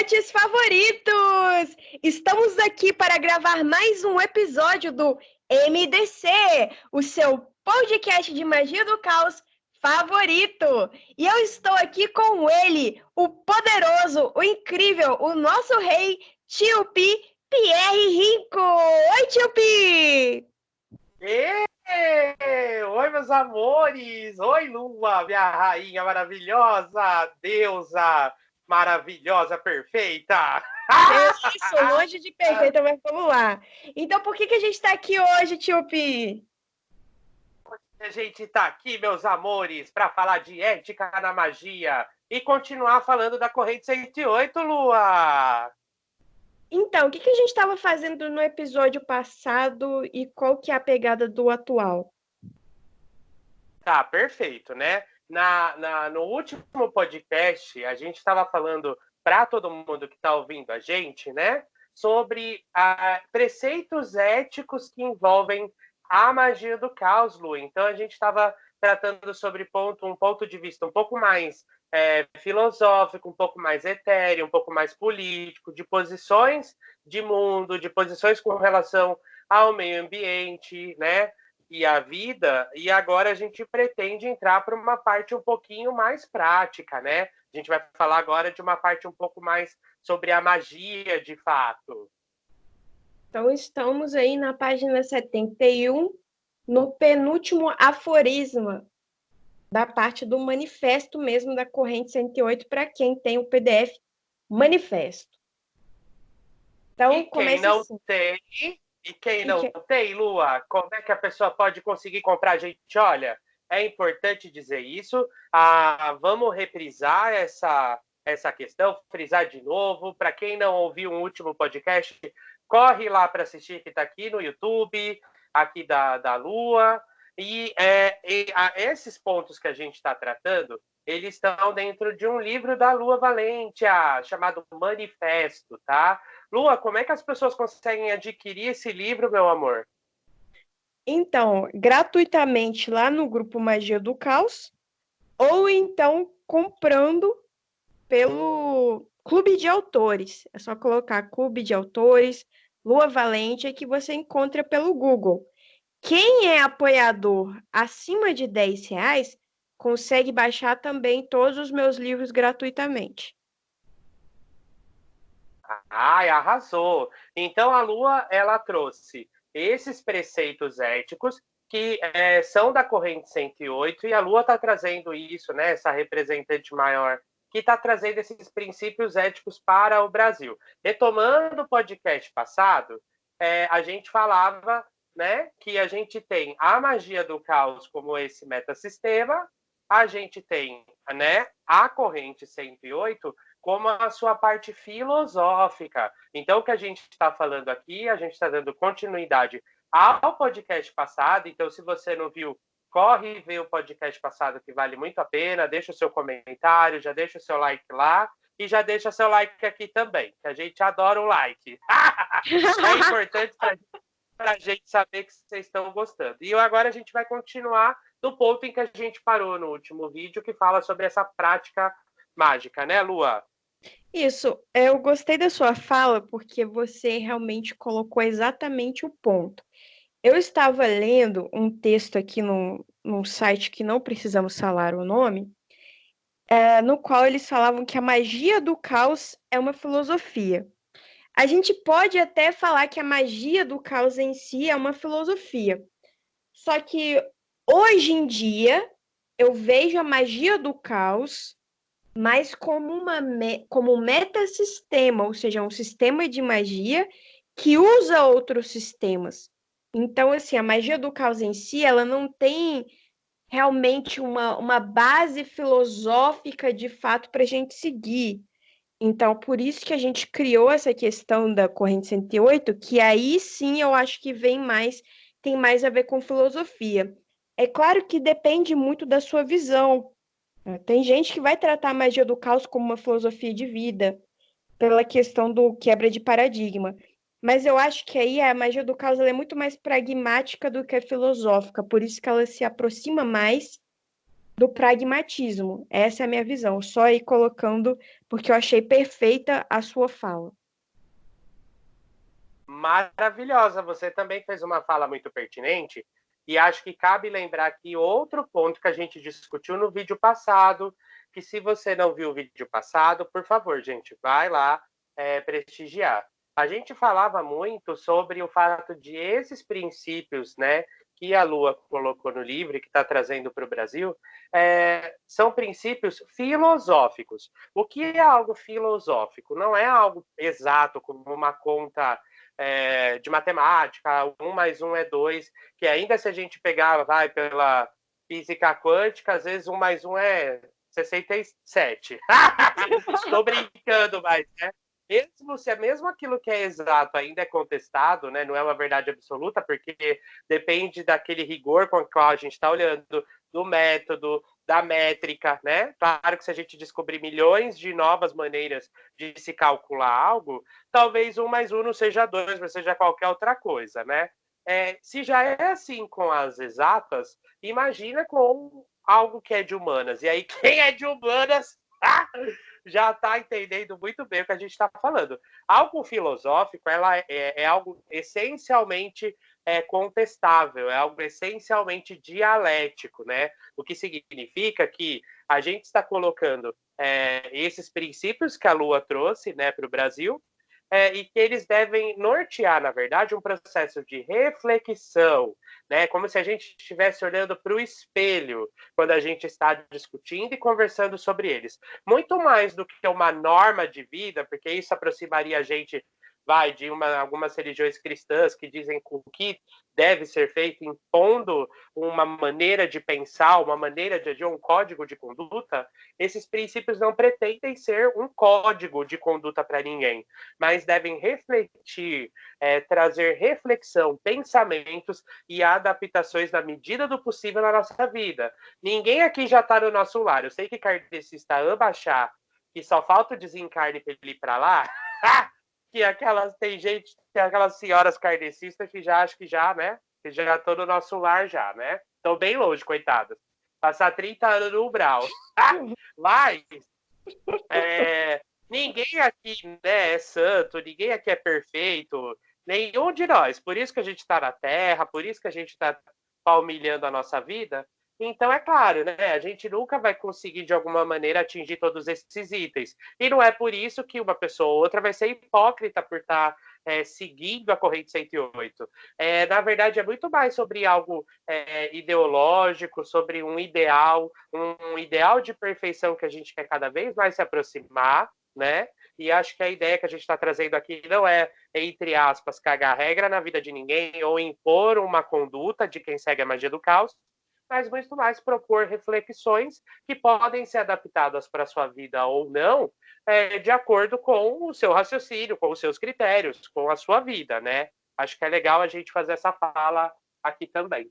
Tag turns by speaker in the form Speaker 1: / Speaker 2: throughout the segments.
Speaker 1: Ouvintes favoritos! Estamos aqui para gravar mais um episódio do MDC, o seu podcast de magia do caos favorito. E eu estou aqui com ele, o poderoso, o incrível, o nosso rei, Tio Pi, Pierre Rico. Oi, Tio Pi!
Speaker 2: Oi, meus amores! Oi, Lua, minha rainha maravilhosa, deusa maravilhosa, perfeita!
Speaker 1: Isso, longe de perfeita, mas vamos lá. Então, por que a gente está aqui hoje, Tio Pi?
Speaker 2: A gente está aqui, meus amores, para falar de ética na magia e continuar falando da corrente 108, Lua!
Speaker 1: Então, o que a gente estava fazendo no episódio passado e qual que é a pegada do atual?
Speaker 2: Tá, perfeito, né? No último podcast, a gente estava falando para todo mundo que está ouvindo a gente, né? Sobre preceitos éticos que envolvem a magia do caos, Lu. Então, a gente estava tratando sobre um ponto de vista um pouco mais filosófico, um pouco mais etéreo, um pouco mais político, de posições de mundo, de posições com relação ao meio ambiente, né? E a vida, e agora a gente pretende entrar para uma parte um pouquinho mais prática, né? A gente vai falar agora de uma parte um pouco mais sobre a magia, de fato.
Speaker 1: Então, estamos aí na página 71, no penúltimo aforisma da parte do manifesto mesmo da corrente 108, para quem tem o PDF manifesto. Então,
Speaker 2: E quem
Speaker 1: começa
Speaker 2: não
Speaker 1: assim.
Speaker 2: tem, tem, Lua, como é que a pessoa pode conseguir comprar? Gente, olha, é importante dizer isso. Vamos reprisar essa questão, frisar de novo. Para quem não ouviu o último podcast, corre lá para assistir, que está aqui no YouTube, aqui da Lua. Esses pontos que a gente está tratando, eles estão dentro de um livro da Lua Valentia, chamado Manifesto, tá? Lua, como é que as pessoas conseguem adquirir esse livro, meu amor?
Speaker 1: Então, gratuitamente lá no grupo Magia do Caos, ou então comprando pelo Clube de Autores. É só colocar Clube de Autores, Lua Valente, que você encontra pelo Google. Quem é apoiador acima de R$ 10 consegue baixar também todos os meus livros gratuitamente.
Speaker 2: Ai, arrasou! Então a Lua, ela trouxe esses preceitos éticos que são da corrente 108 e a Lua está trazendo isso, né? Essa representante maior que está trazendo esses princípios éticos para o Brasil. Retomando o podcast passado, a gente falava, né, que a gente tem a magia do caos como esse metasistema, a gente tem, né, a corrente 108 como a sua parte filosófica. Então, o que a gente está falando aqui, a gente está dando continuidade ao podcast passado. Então, se você não viu, corre e vê o podcast passado, que vale muito a pena. Deixa o seu comentário, já deixa o seu like lá e já deixa seu like aqui também, que a gente adora o like. É importante para a gente saber que vocês estão gostando. E agora a gente vai continuar do ponto em que a gente parou no último vídeo, que fala sobre essa prática mágica, né, Lua?
Speaker 1: Isso, eu gostei da sua fala porque você realmente colocou exatamente o ponto. Eu estava lendo um texto aqui num site que não precisamos falar o nome, no qual eles falavam que a magia do caos é uma filosofia. A gente pode até falar que a magia do caos em si é uma filosofia. Só que hoje em dia eu vejo a magia do caos mais como um metasistema, ou seja, um sistema de magia que usa outros sistemas. Então, assim, a magia do caos em si, ela não tem realmente uma base filosófica de fato para a gente seguir. Então, por isso que a gente criou essa questão da corrente 108, que aí sim eu acho que tem mais a ver com filosofia. É claro que depende muito da sua visão. Tem gente que vai tratar a magia do caos como uma filosofia de vida, pela questão do quebra de paradigma. Mas eu acho que aí a magia do caos ela é muito mais pragmática do que filosófica, por isso que ela se aproxima mais do pragmatismo. Essa é a minha visão. Só ir colocando, porque eu achei perfeita a sua fala.
Speaker 2: Maravilhosa. Você também fez uma fala muito pertinente e acho que cabe lembrar aqui outro ponto que a gente discutiu no vídeo passado, que se você não viu o vídeo passado, por favor, gente, vai lá prestigiar. A gente falava muito sobre o fato de esses princípios, né, que a Lua colocou no livro, que está trazendo para o Brasil, são princípios filosóficos. O que é algo filosófico? Não é algo exato, como uma conta de matemática, 1 mais 1 é 2, que ainda se a gente pegar, vai pela física quântica, às vezes 1 mais 1 é 67. Estou brincando, mas mesmo aquilo que é exato ainda é contestado, né? Não é uma verdade absoluta, porque depende daquele rigor com o qual a gente está olhando, do método, da métrica, né? Claro que se a gente descobrir milhões de novas maneiras de se calcular algo, talvez 1 mais 1 não seja 2, mas seja qualquer outra coisa, né? Se já é assim com as exatas, imagina com algo que é de humanas. E aí, quem é de humanas já está entendendo muito bem o que a gente está falando. Algo filosófico é algo essencialmente contestável, é algo essencialmente dialético, né? O que significa que a gente está colocando esses princípios que a Lua trouxe, né, para o Brasil, e que eles devem nortear, na verdade, um processo de reflexão, né? Como se a gente estivesse olhando para o espelho quando a gente está discutindo e conversando sobre eles. Muito mais do que uma norma de vida, porque isso aproximaria a gente de algumas religiões cristãs que dizem o que deve ser feito, impondo uma maneira de pensar, uma maneira de agir, um código de conduta. Esses princípios não pretendem ser um código de conduta para ninguém, mas devem refletir, trazer reflexão, pensamentos e adaptações na medida do possível na nossa vida. Ninguém aqui já está no nosso lar. Eu sei que kardecista ama achar que só falta o desencarne para ele ir para lá, que tem aquelas senhoras kardecistas que já acham que já, né? Que já estão no nosso lar já, né? Estão bem longe, coitadas. Passar 30 anos no umbral. Mas ninguém aqui, né, é santo, ninguém aqui é perfeito, nenhum de nós. Por isso que a gente está na Terra, por isso que a gente está palmilhando a nossa vida. Então, é claro, né, a gente nunca vai conseguir, de alguma maneira, atingir todos esses itens. E não é por isso que uma pessoa ou outra vai ser hipócrita por estar seguindo a corrente 108. Na verdade, é muito mais sobre algo ideológico, sobre um ideal de perfeição que a gente quer cada vez mais se aproximar, né? E acho que a ideia que a gente está trazendo aqui não é, entre aspas, cagar regra na vida de ninguém ou impor uma conduta de quem segue a magia do caos, mas muito mais propor reflexões que podem ser adaptadas para a sua vida ou não, de acordo com o seu raciocínio, com os seus critérios, com a sua vida, né? Acho que é legal a gente fazer essa fala aqui também.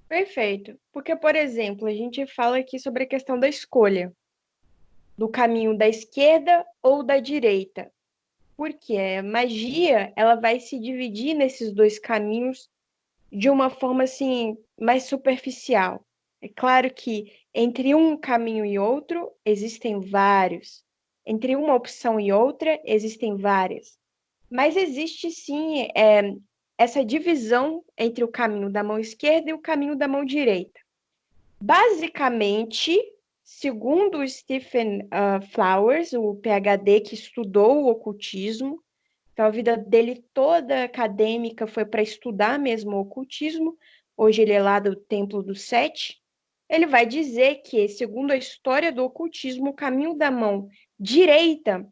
Speaker 1: Perfeito. Porque, por exemplo, a gente fala aqui sobre a questão da escolha, do caminho da esquerda ou da direita. Porque a magia, ela vai se dividir nesses dois caminhos de uma forma assim mais superficial. É claro que entre um caminho e outro existem vários. Entre uma opção e outra existem várias. Mas existe sim essa divisão entre o caminho da mão esquerda e o caminho da mão direita. Basicamente, segundo o Stephen Flowers, o PhD que estudou o ocultismo, então a vida dele toda acadêmica foi para estudar mesmo o ocultismo. Hoje ele é lá do Templo do Sete. Ele vai dizer que, segundo a história do ocultismo, o caminho da mão direita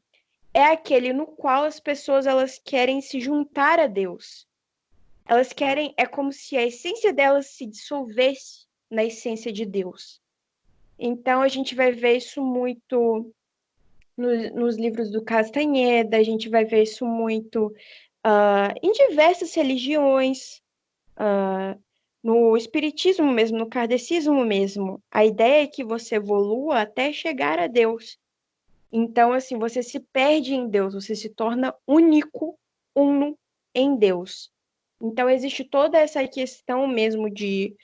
Speaker 1: é aquele no qual as pessoas elas querem se juntar a Deus. Elas querem, é como se a essência delas se dissolvesse na essência de Deus. Então a gente vai ver isso muito nos livros do Castanheda, a gente vai ver isso muito em diversas religiões, no espiritismo mesmo, no kardecismo mesmo. A ideia é que você evolua até chegar a Deus. Então, assim, você se perde em Deus, você se torna único, uno em Deus. Então, existe toda essa questão mesmo de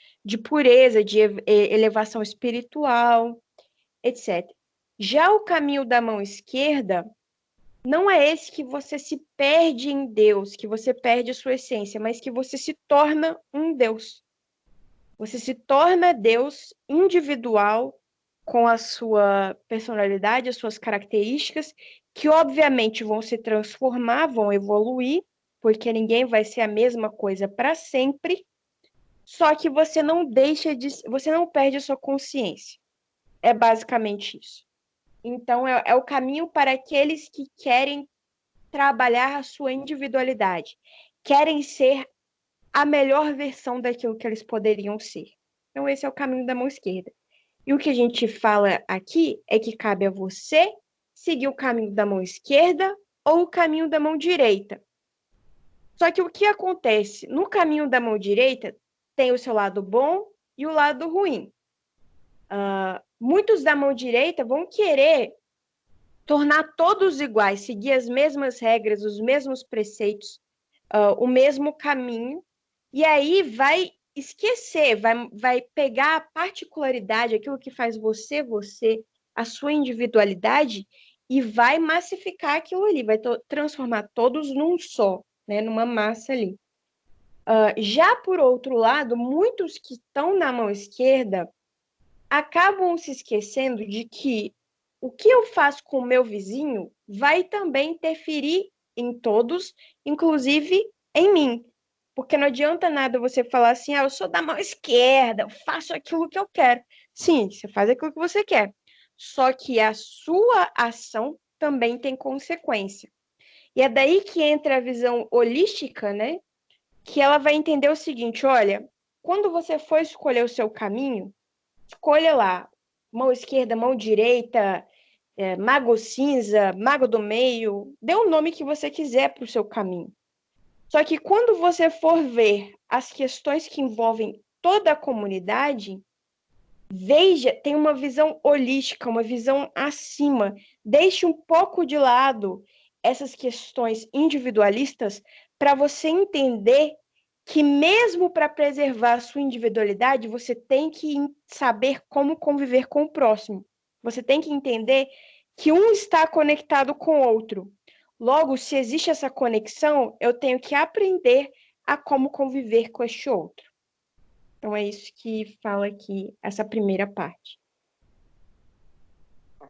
Speaker 1: pureza, de elevação espiritual, etc. Já o caminho da mão esquerda não é esse que você se perde em Deus, que você perde a sua essência, mas que você se torna um Deus. Você se torna Deus individual, com a sua personalidade, as suas características, que obviamente vão se transformar, vão evoluir, porque ninguém vai ser a mesma coisa para sempre. Só que você não perde a sua consciência. É basicamente isso. Então, é o caminho para aqueles que querem trabalhar a sua individualidade, querem ser a melhor versão daquilo que eles poderiam ser. Então, esse é o caminho da mão esquerda. E o que a gente fala aqui é que cabe a você seguir o caminho da mão esquerda ou o caminho da mão direita. Só que o que acontece? No caminho da mão direita, tem o seu lado bom e o lado ruim. Muitos da mão direita vão querer tornar todos iguais, seguir as mesmas regras, os mesmos preceitos, o mesmo caminho, e aí vai esquecer, vai pegar a particularidade, aquilo que faz você, a sua individualidade, e vai massificar aquilo ali, vai transformar todos num só, né, numa massa ali. Já por outro lado, muitos que estão na mão esquerda acabam se esquecendo de que o que eu faço com o meu vizinho vai também interferir em todos, inclusive em mim. Porque não adianta nada você falar assim, eu sou da mão esquerda, eu faço aquilo que eu quero. Sim, você faz aquilo que você quer. Só que a sua ação também tem consequência. E é daí que entra a visão holística, né? Que ela vai entender o seguinte, olha, quando você for escolher o seu caminho, escolha lá, mão esquerda, mão direita, mago cinza, mago do meio, dê o nome que você quiser para o seu caminho. Só que quando você for ver as questões que envolvem toda a comunidade, veja, tem uma visão holística, uma visão acima. Deixe um pouco de lado essas questões individualistas para você entender que mesmo para preservar a sua individualidade, você tem que saber como conviver com o próximo. Você tem que entender que um está conectado com o outro. Logo, se existe essa conexão, eu tenho que aprender a como conviver com este outro. Então é isso que fala aqui essa primeira parte.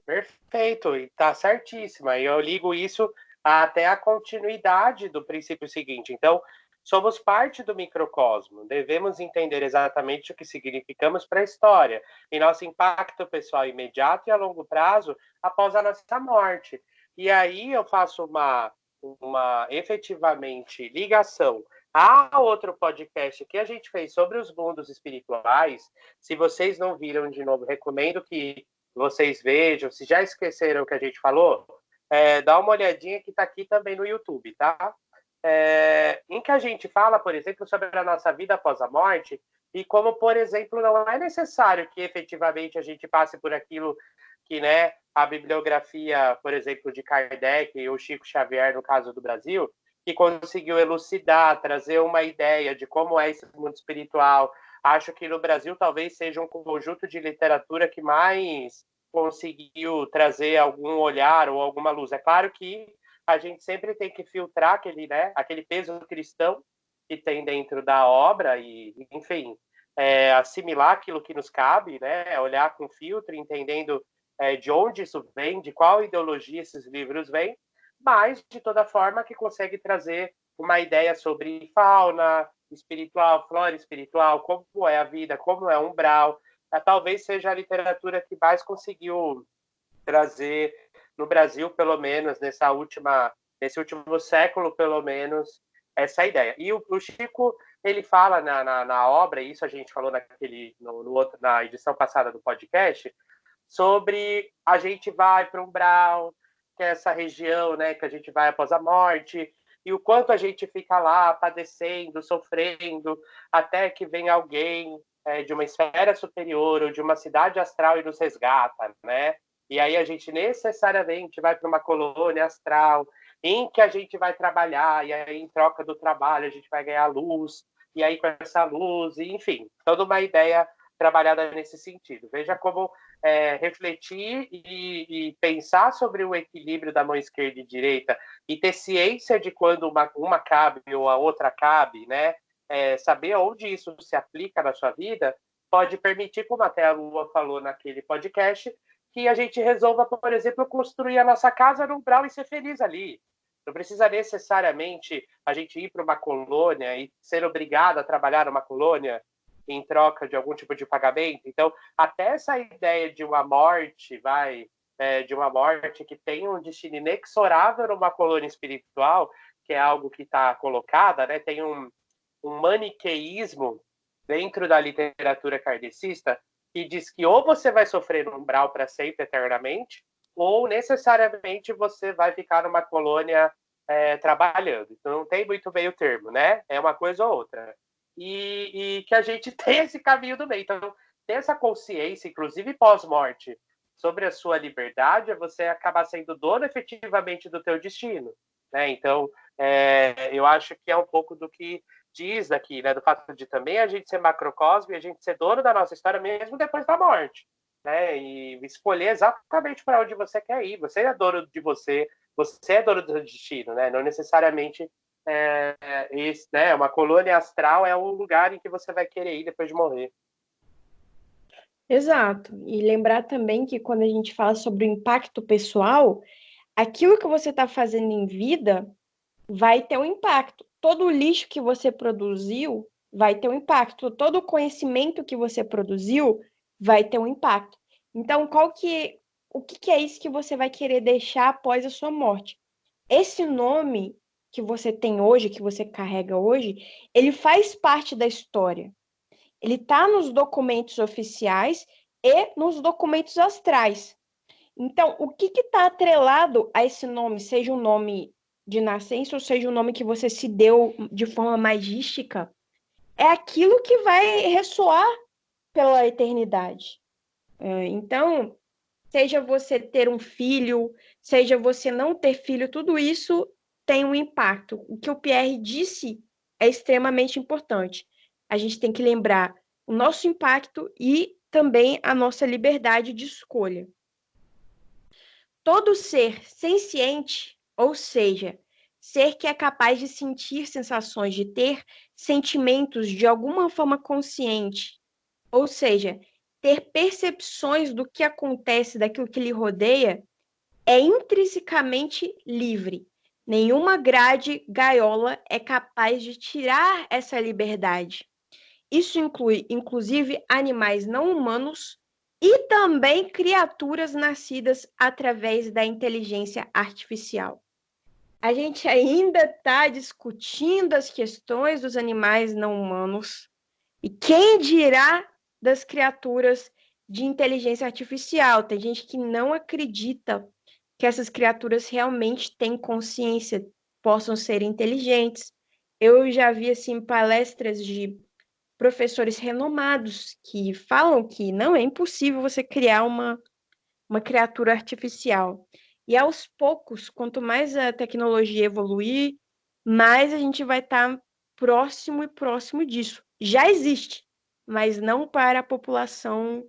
Speaker 2: Perfeito, e tá certíssima. E eu ligo isso até a continuidade do princípio seguinte. Então, somos parte do microcosmo, devemos entender exatamente o que significamos para a história e nosso impacto pessoal imediato e a longo prazo após a nossa morte. E aí eu faço uma efetivamente ligação a outro podcast que a gente fez sobre os mundos espirituais. Se vocês não viram de novo, recomendo que vocês vejam. Se já esqueceram o que a gente falou, dá uma olhadinha que está aqui também no YouTube, tá? Em que a gente fala, por exemplo, sobre a nossa vida após a morte e como, por exemplo, não é necessário que efetivamente a gente passe por aquilo que, né, a bibliografia, por exemplo, de Kardec e o Chico Xavier, no caso do Brasil, que conseguiu elucidar, trazer uma ideia de como é esse mundo espiritual. Acho que no Brasil talvez seja um conjunto de literatura que mais conseguiu trazer algum olhar ou alguma luz. É claro que a gente sempre tem que filtrar aquele, né, aquele peso cristão que tem dentro da obra e, enfim, assimilar aquilo que nos cabe, né, olhar com filtro, entendendo de onde isso vem, de qual ideologia esses livros vêm, mas, de toda forma, que consegue trazer uma ideia sobre fauna espiritual, flora espiritual, como é a vida, como é o umbral. Talvez seja a literatura que mais conseguiu trazer no Brasil, pelo menos nesse último século, pelo menos, essa ideia. E o Chico, ele fala na obra, e isso a gente falou na edição passada do podcast, sobre a gente vai para o umbral, que é essa região, né, que a gente vai após a morte, e o quanto a gente fica lá padecendo, sofrendo, até que vem alguém de uma esfera superior ou de uma cidade astral e nos resgata, né? E aí a gente necessariamente vai para uma colônia astral em que a gente vai trabalhar, e aí em troca do trabalho a gente vai ganhar luz, e aí com essa luz, e, enfim, toda uma ideia trabalhada nesse sentido. Veja como refletir e pensar sobre o equilíbrio da mão esquerda e direita e ter ciência de quando uma cabe ou a outra cabe, né? Saber onde isso se aplica na sua vida, pode permitir, como até a Lua falou naquele podcast, que a gente resolva, por exemplo, construir a nossa casa no umbral e ser feliz ali. Não precisa necessariamente a gente ir para uma colônia e ser obrigado a trabalhar numa colônia em troca de algum tipo de pagamento. Então, até essa ideia de uma morte, de uma morte que tem um destino inexorável numa colônia espiritual, que é algo que está colocada, né? Tem um maniqueísmo dentro da literatura kardecista que diz que ou você vai sofrer no umbral para sempre, eternamente, ou necessariamente você vai ficar numa colônia trabalhando. Então não tem muito meio termo, né? É uma coisa ou outra. E que a gente tem esse caminho do meio. Então, ter essa consciência, inclusive pós-morte, sobre a sua liberdade, é você acabar sendo dono efetivamente do teu destino. Né? Então, eu acho que é um pouco do que diz aqui, né, do fato de também a gente ser macrocosmo e a gente ser dono da nossa história mesmo depois da morte, né, e escolher exatamente para onde você quer ir. Você é dono de você, você é dono do seu destino, né, não necessariamente né, uma colônia astral é o lugar em que você vai querer ir depois de morrer.
Speaker 1: Exato. E lembrar também que quando a gente fala sobre o impacto pessoal, aquilo que você está fazendo em vida vai ter um impacto. Todo o lixo que você produziu vai ter um impacto. Todo o conhecimento que você produziu vai ter um impacto. Então, o que é isso que você vai querer deixar após a sua morte? Esse nome que você tem hoje, que você carrega hoje, ele faz parte da história. Ele está nos documentos oficiais e nos documentos astrais. Então, o que está atrelado a esse nome, seja um nome de nascença ou seja um nome que você se deu de forma magística, é aquilo que vai ressoar pela eternidade. Então, seja você ter um filho, seja você não ter filho, tudo isso tem um impacto. O que o Pierre disse é extremamente importante. A gente tem que lembrar o nosso impacto e também a nossa liberdade de escolha. Todo ser senciente, ou seja, ser que é capaz de sentir sensações, de ter sentimentos de alguma forma consciente, ou seja, ter percepções do que acontece, daquilo que lhe rodeia, é intrinsecamente livre. Nenhuma grade, gaiola é capaz de tirar essa liberdade. Isso inclui, inclusive, animais não humanos e também criaturas nascidas através da inteligência artificial. A gente ainda está discutindo as questões dos animais não humanos e quem dirá das criaturas de inteligência artificial. Tem gente que não acredita que essas criaturas realmente têm consciência, possam ser inteligentes. Eu já vi assim palestras de professores renomados que falam que não é impossível você criar uma criatura artificial. E aos poucos, quanto mais a tecnologia evoluir, mais a gente vai estar próximo e próximo disso. Já existe, mas não para a população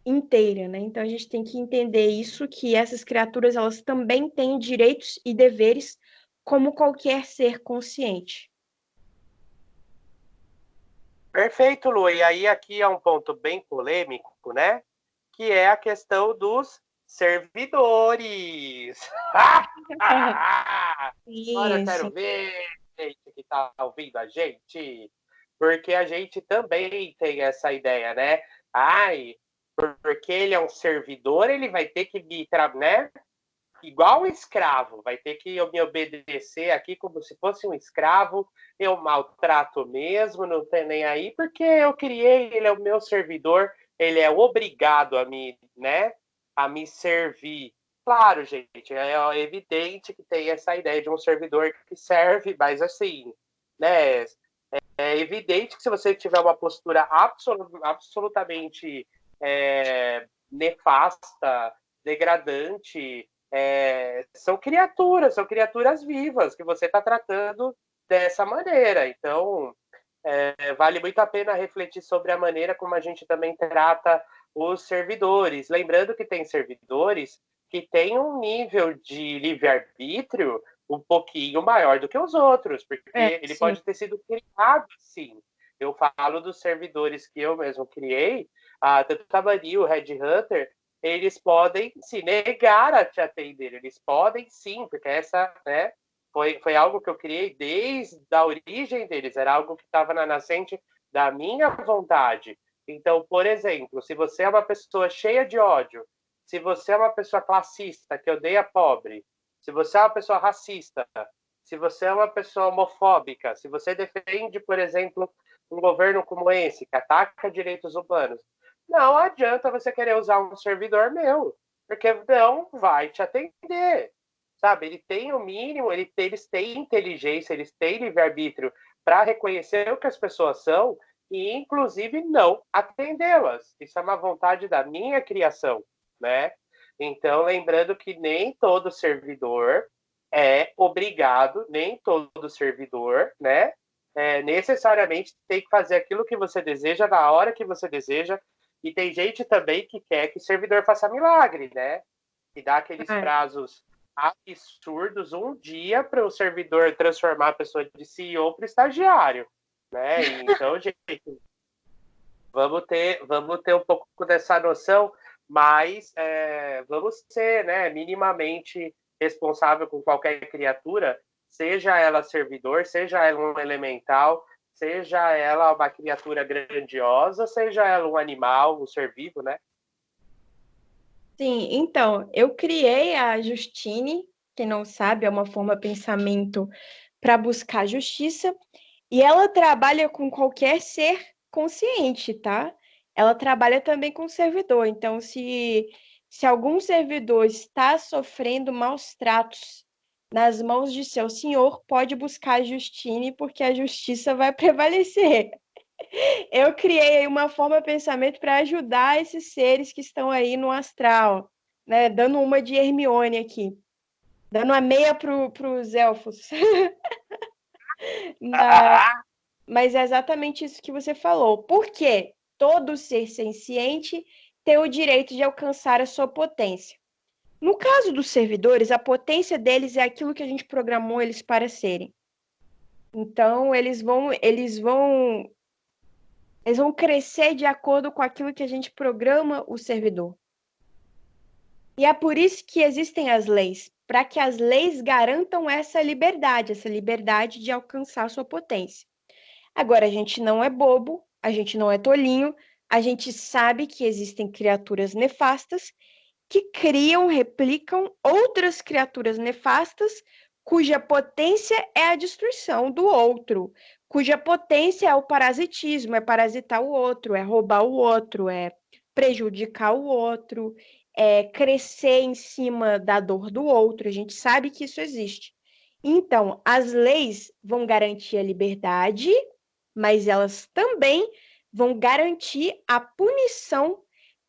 Speaker 1: inteira, né? Então a gente tem que entender isso, que essas criaturas elas também têm direitos e deveres como qualquer ser consciente.
Speaker 2: Perfeito, Lu. E aí aqui é um ponto bem polêmico, né? Que é a questão dos servidores. Agora eu
Speaker 1: Isso.
Speaker 2: quero ver gente que está ouvindo a gente, porque a gente também tem essa ideia, né? Ai, porque ele é um servidor, ele vai ter que me, né? Igual um escravo, vai ter que me obedecer aqui como se fosse um escravo, eu maltrato mesmo, não tem nem aí, porque eu criei, ele é o meu servidor, ele é obrigado a me, né, a me servir. Claro, gente, é evidente que tem essa ideia de um servidor que serve, mas assim, né, é evidente que se você tiver uma postura absolutamente nefasta, degradante, são criaturas vivas que você está tratando dessa maneira. Então, vale muito a pena refletir sobre a maneira como a gente também trata os servidores. Lembrando que tem servidores que têm um nível de livre-arbítrio um pouquinho maior do que os outros, porque ele
Speaker 1: Sim.
Speaker 2: pode ter sido criado sim. Eu falo dos servidores que eu mesmo criei, tanto a Mani, o Red Hunter, eles podem se negar a te atender, eles podem sim, porque essa, né, foi algo que eu criei desde a origem deles, era algo que estava na nascente da minha vontade. Então, por exemplo, se você é uma pessoa cheia de ódio, se você é uma pessoa classista, que odeia pobre, se você é uma pessoa racista, se você é uma pessoa homofóbica, se você defende, por exemplo, um governo como esse, que ataca direitos humanos, não adianta você querer usar um servidor meu, porque não vai te atender. Sabe, ele tem o mínimo, eles têm inteligência, eles têm livre-arbítrio para reconhecer o que as pessoas são e, inclusive, não atendê-las. Isso é uma vontade da minha criação, né? Então, lembrando que nem todo servidor é obrigado, nem todo servidor, né? Necessariamente tem que fazer aquilo que você deseja na hora que você deseja. E tem gente também que quer que o servidor faça milagre, né? E dá aqueles prazos absurdos, um dia para o servidor transformar a pessoa de CEO para estagiário, né? Então, gente, vamos ter um pouco dessa noção, mas vamos ser, né, minimamente responsável com qualquer criatura, seja ela servidor, seja ela um elemental, seja ela uma criatura grandiosa, seja ela um animal, um ser vivo, né?
Speaker 1: Sim, então, eu criei a Justine, quem não sabe, é uma forma de pensamento para buscar justiça, e ela trabalha com qualquer ser consciente, tá? Ela trabalha também com servidor, então se algum servidor está sofrendo maus tratos nas mãos de seu senhor, pode buscar a Justine, porque a justiça vai prevalecer. Eu criei uma forma de pensamento para ajudar esses seres que estão aí no astral, né? Dando uma de Hermione aqui, dando a meia para os elfos. Mas é exatamente isso que você falou. Por quê? Todo ser senciente tem o direito de alcançar a sua potência. No caso dos servidores, a potência deles é aquilo que a gente programou eles para serem. Então, eles vão crescer de acordo com aquilo que a gente programa o servidor. E é por isso que existem as leis, para que as leis garantam essa liberdade de alcançar a sua potência. Agora, a gente não é bobo, a gente não é tolinho, a gente sabe que existem criaturas nefastas que criam, replicam outras criaturas nefastas, cuja potência é a destruição do outro, cuja potência é o parasitismo, é parasitar o outro, é roubar o outro, é prejudicar o outro, é crescer em cima da dor do outro. A gente sabe que isso existe. Então, as leis vão garantir a liberdade, mas elas também vão garantir a punição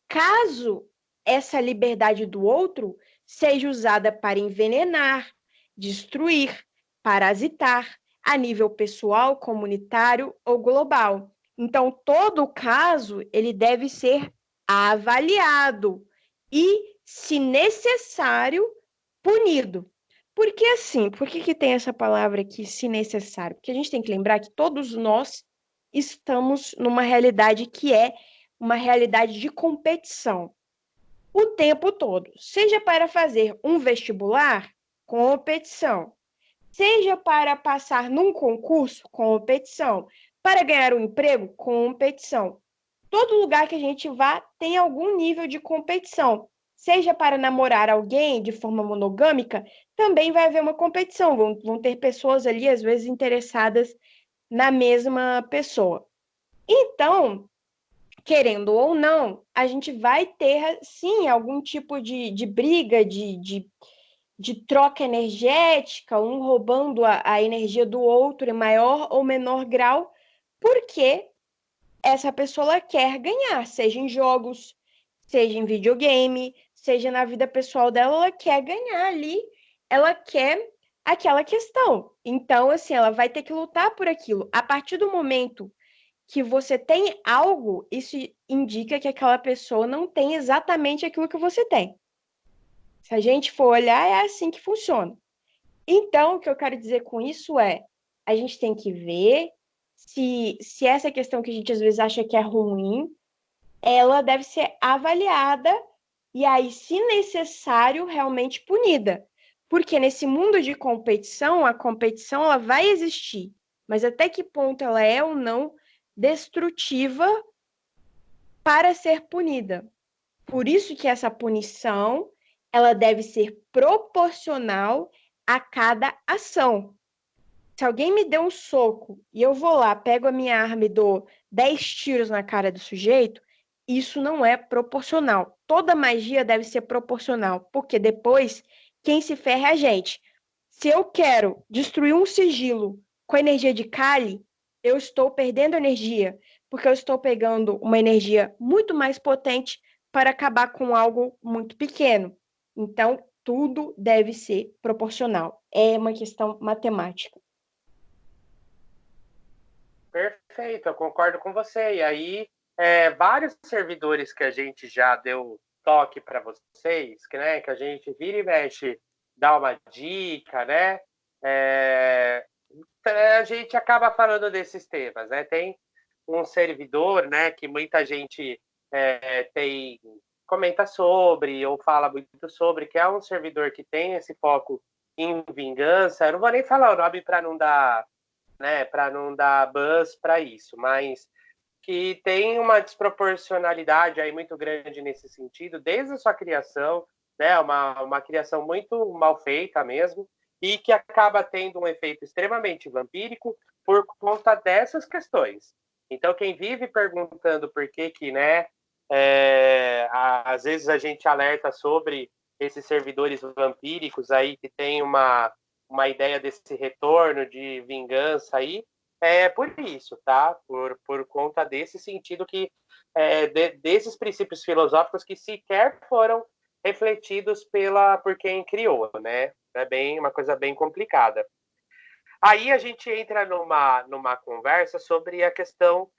Speaker 1: caso essa liberdade do outro seja usada para envenenar, destruir, parasitar, a nível pessoal, comunitário ou global. Então, todo caso ele deve ser avaliado e, se necessário, punido. Porque assim, por que tem essa palavra aqui, se necessário? Porque a gente tem que lembrar que todos nós estamos numa realidade que é uma realidade de competição o tempo todo, seja para fazer um vestibular, competição, seja para passar num concurso, competição, para ganhar um emprego, competição. Todo lugar que a gente vá tem algum nível de competição. Seja para namorar alguém de forma monogâmica, também vai haver uma competição. Vão ter pessoas ali, às vezes, interessadas na mesma pessoa. Então, querendo ou não, a gente vai ter, sim, algum tipo de briga, de troca energética, um roubando a energia do outro em maior ou menor grau, porque essa pessoa quer ganhar, seja em jogos, seja em videogame, seja na vida pessoal dela, ela quer ganhar ali, ela quer aquela questão. Então, assim, ela vai ter que lutar por aquilo. A partir do momento que você tem algo, isso indica que aquela pessoa não tem exatamente aquilo que você tem. Se a gente for olhar, é assim que funciona. Então, o que eu quero dizer com isso é, a gente tem que ver se essa questão que a gente às vezes acha que é ruim, ela deve ser avaliada e aí, se necessário, realmente punida. Porque nesse mundo de competição, a competição ela vai existir, mas até que ponto ela é ou não destrutiva para ser punida. Por isso que essa punição ela deve ser proporcional a cada ação. Se alguém me deu um soco e eu vou lá, pego a minha arma e dou 10 tiros na cara do sujeito, isso não é proporcional. Toda magia deve ser proporcional, porque depois quem se ferra é a gente. Se eu quero destruir um sigilo com energia de Kali, eu estou perdendo energia, porque eu estou pegando uma energia muito mais potente para acabar com algo muito pequeno. Então, tudo deve ser proporcional. É uma questão matemática.
Speaker 2: Perfeito, eu concordo com você. E aí, vários servidores que a gente já deu toque para vocês, que a gente vira e mexe, dá uma dica, né? A gente acaba falando desses temas, né? Tem um servidor, né, que muita gente tem comenta sobre ou fala muito sobre, que é um servidor que tem esse foco em vingança. Eu não vou nem falar o nome para não dar, né, para não dar buzz para isso, mas que tem uma desproporcionalidade aí muito grande nesse sentido, desde a sua criação, né, uma criação muito mal feita mesmo, e que acaba tendo um efeito extremamente vampírico por conta dessas questões. Então, quem vive perguntando por que, né, às vezes a gente alerta sobre esses servidores vampíricos aí que tem uma ideia desse retorno de vingança aí, é por isso, tá? Por conta desse sentido que desses princípios filosóficos que sequer foram refletidos por quem criou, né? É uma coisa bem complicada. Aí a gente entra numa conversa sobre a questão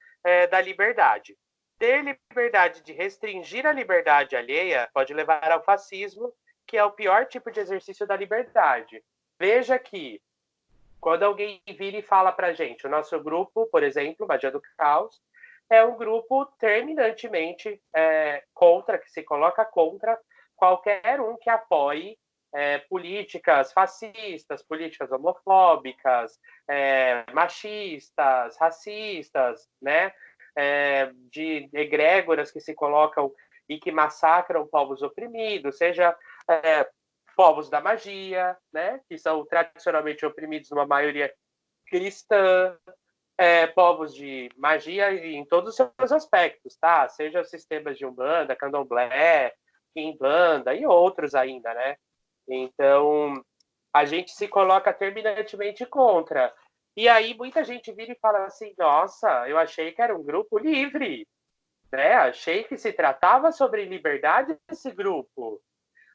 Speaker 2: da liberdade. Ter liberdade de restringir a liberdade alheia pode levar ao fascismo, que é o pior tipo de exercício da liberdade. Veja que quando alguém vira e fala para a gente, o nosso grupo, por exemplo, Magia do Caos, é um grupo terminantemente contra, que se coloca contra qualquer um que apoie políticas fascistas, políticas homofóbicas, machistas, racistas, né? De egrégoras que se colocam e que massacram povos oprimidos, seja povos da magia, né, que são tradicionalmente oprimidos numa maioria cristã, povos de magia em todos os seus aspectos, tá? Seja sistemas de Umbanda, Candomblé, Quimbanda e outros ainda, né? Então, a gente se coloca terminantemente contra. E aí muita gente vira e fala assim, nossa, eu achei que era um grupo livre, né? Achei que se tratava sobre liberdade esse grupo.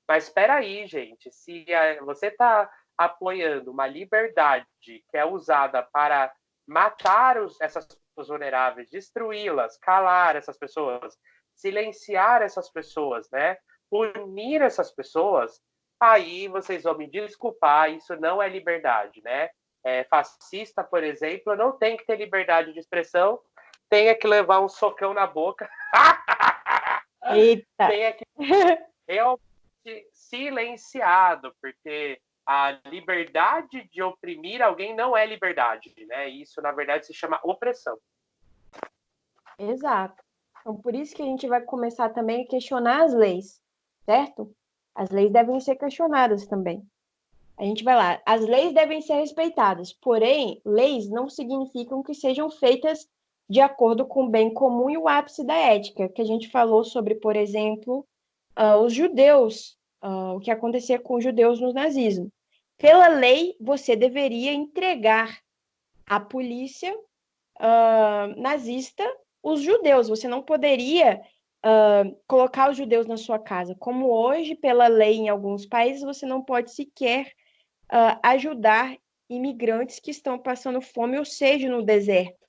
Speaker 2: Mas espera aí, gente, se você está apoiando uma liberdade que é usada para matar essas pessoas vulneráveis, destruí-las, calar essas pessoas, silenciar essas pessoas, né? Punir essas pessoas, aí vocês vão me desculpar, isso não é liberdade, né? Fascista, por exemplo, não tem que ter liberdade de expressão, tem que levar um socão na boca.
Speaker 1: Eita!
Speaker 2: Tem que realmente silenciado, porque a liberdade de oprimir alguém não é liberdade, né? Isso, na verdade, se chama opressão.
Speaker 1: Exato. Então, por isso que a gente vai começar também a questionar as leis, certo? As leis devem ser questionadas também. A gente vai lá. As leis devem ser respeitadas, porém, leis não significam que sejam feitas de acordo com o bem comum e o ápice da ética, que a gente falou sobre, por exemplo, os judeus, o que acontecia com os judeus no nazismo. Pela lei, você deveria entregar à polícia nazista os judeus. Você não poderia colocar os judeus na sua casa. Como hoje, pela lei em alguns países, você não pode sequer ajudar imigrantes que estão passando fome, ou seja, no deserto,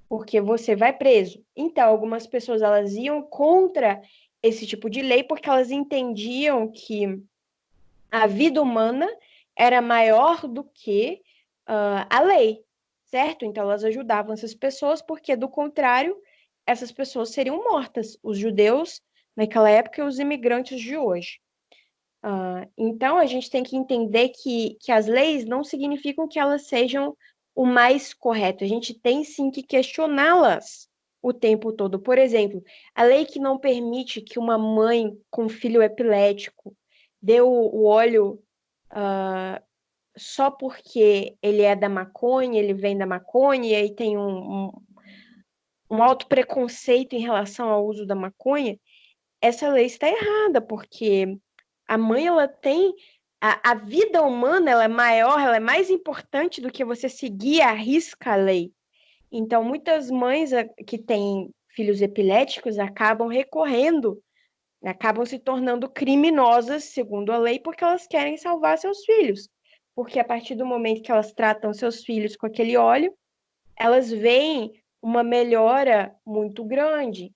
Speaker 1: porque você vai preso. Então, algumas pessoas elas iam contra esse tipo de lei porque elas entendiam que a vida humana era maior do que a lei, certo? Então, elas ajudavam essas pessoas porque, do contrário, essas pessoas seriam mortas, os judeus naquela época e os imigrantes de hoje. Então, a gente tem que entender que as leis não significam que elas sejam o mais correto. A gente tem sim que questioná-las o tempo todo. Por exemplo, a lei que não permite que uma mãe com filho epilético dê o óleo só porque ele é da maconha, ele vem da maconha, e aí tem um alto preconceito em relação ao uso da maconha. Essa lei está errada, porque a mãe, ela tem. A vida humana, ela é maior, ela é mais importante do que você seguir à risca a lei. Então, muitas mães que têm filhos epiléticos acabam recorrendo, acabam se tornando criminosas, segundo a lei, porque elas querem salvar seus filhos. Porque a partir do momento que elas tratam seus filhos com aquele óleo, elas veem uma melhora muito grande.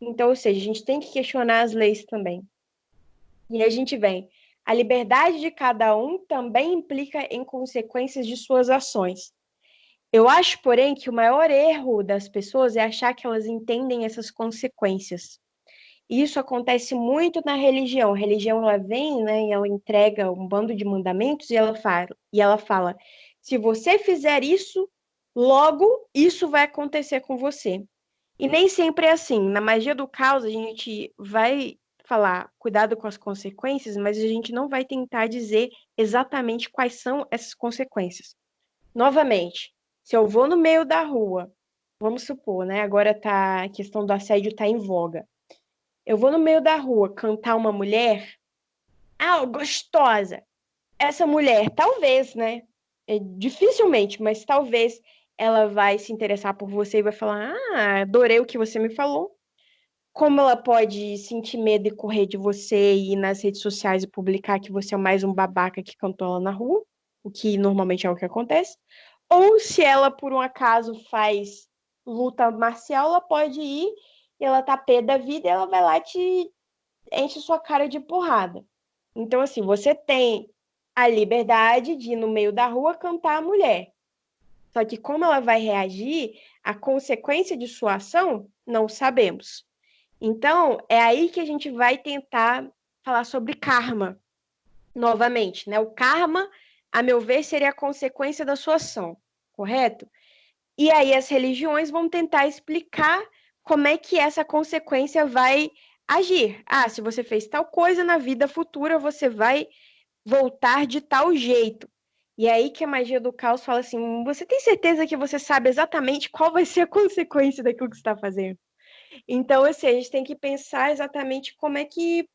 Speaker 1: Então, ou seja, a gente tem que questionar as leis também. E a gente vem. A liberdade de cada um também implica em consequências de suas ações. Eu acho, porém, que o maior erro das pessoas é achar que elas entendem essas consequências. Isso acontece muito na religião. A religião ela vem, né, e ela entrega um bando de mandamentos e ela fala: se você fizer isso, logo isso vai acontecer com você. E nem sempre é assim. Na magia do caos, a gente vai falar cuidado com as consequências, mas a gente não vai tentar dizer exatamente quais são essas consequências. Novamente, se eu vou no meio da rua, vamos supor, né? Agora tá, a questão do assédio está em voga. Eu vou no meio da rua cantar uma mulher, gostosa. Essa mulher, talvez, né? Dificilmente, mas talvez ela vai se interessar por você e vai falar: adorei o que você me falou. Como ela pode sentir medo e correr de você e ir nas redes sociais e publicar que você é mais um babaca que cantou lá na rua, o que normalmente é o que acontece. Ou se ela, por um acaso, faz luta marcial, ela pode ir e ela tá pé da vida e ela vai lá e te enche sua cara de porrada. Então, assim, você tem a liberdade de ir no meio da rua cantar a mulher. Só que como ela vai reagir, a consequência de sua ação, não sabemos. Então, é aí que a gente vai tentar falar sobre karma, novamente, né? O karma, a meu ver, seria a consequência da sua ação, correto? E aí as religiões vão tentar explicar como é que essa consequência vai agir. Se você fez tal coisa na vida futura, você vai voltar de tal jeito. E aí que a magia do caos fala assim: você tem certeza que você sabe exatamente qual vai ser a consequência daquilo que você está fazendo? Então, assim, a gente tem que pensar exatamente como é que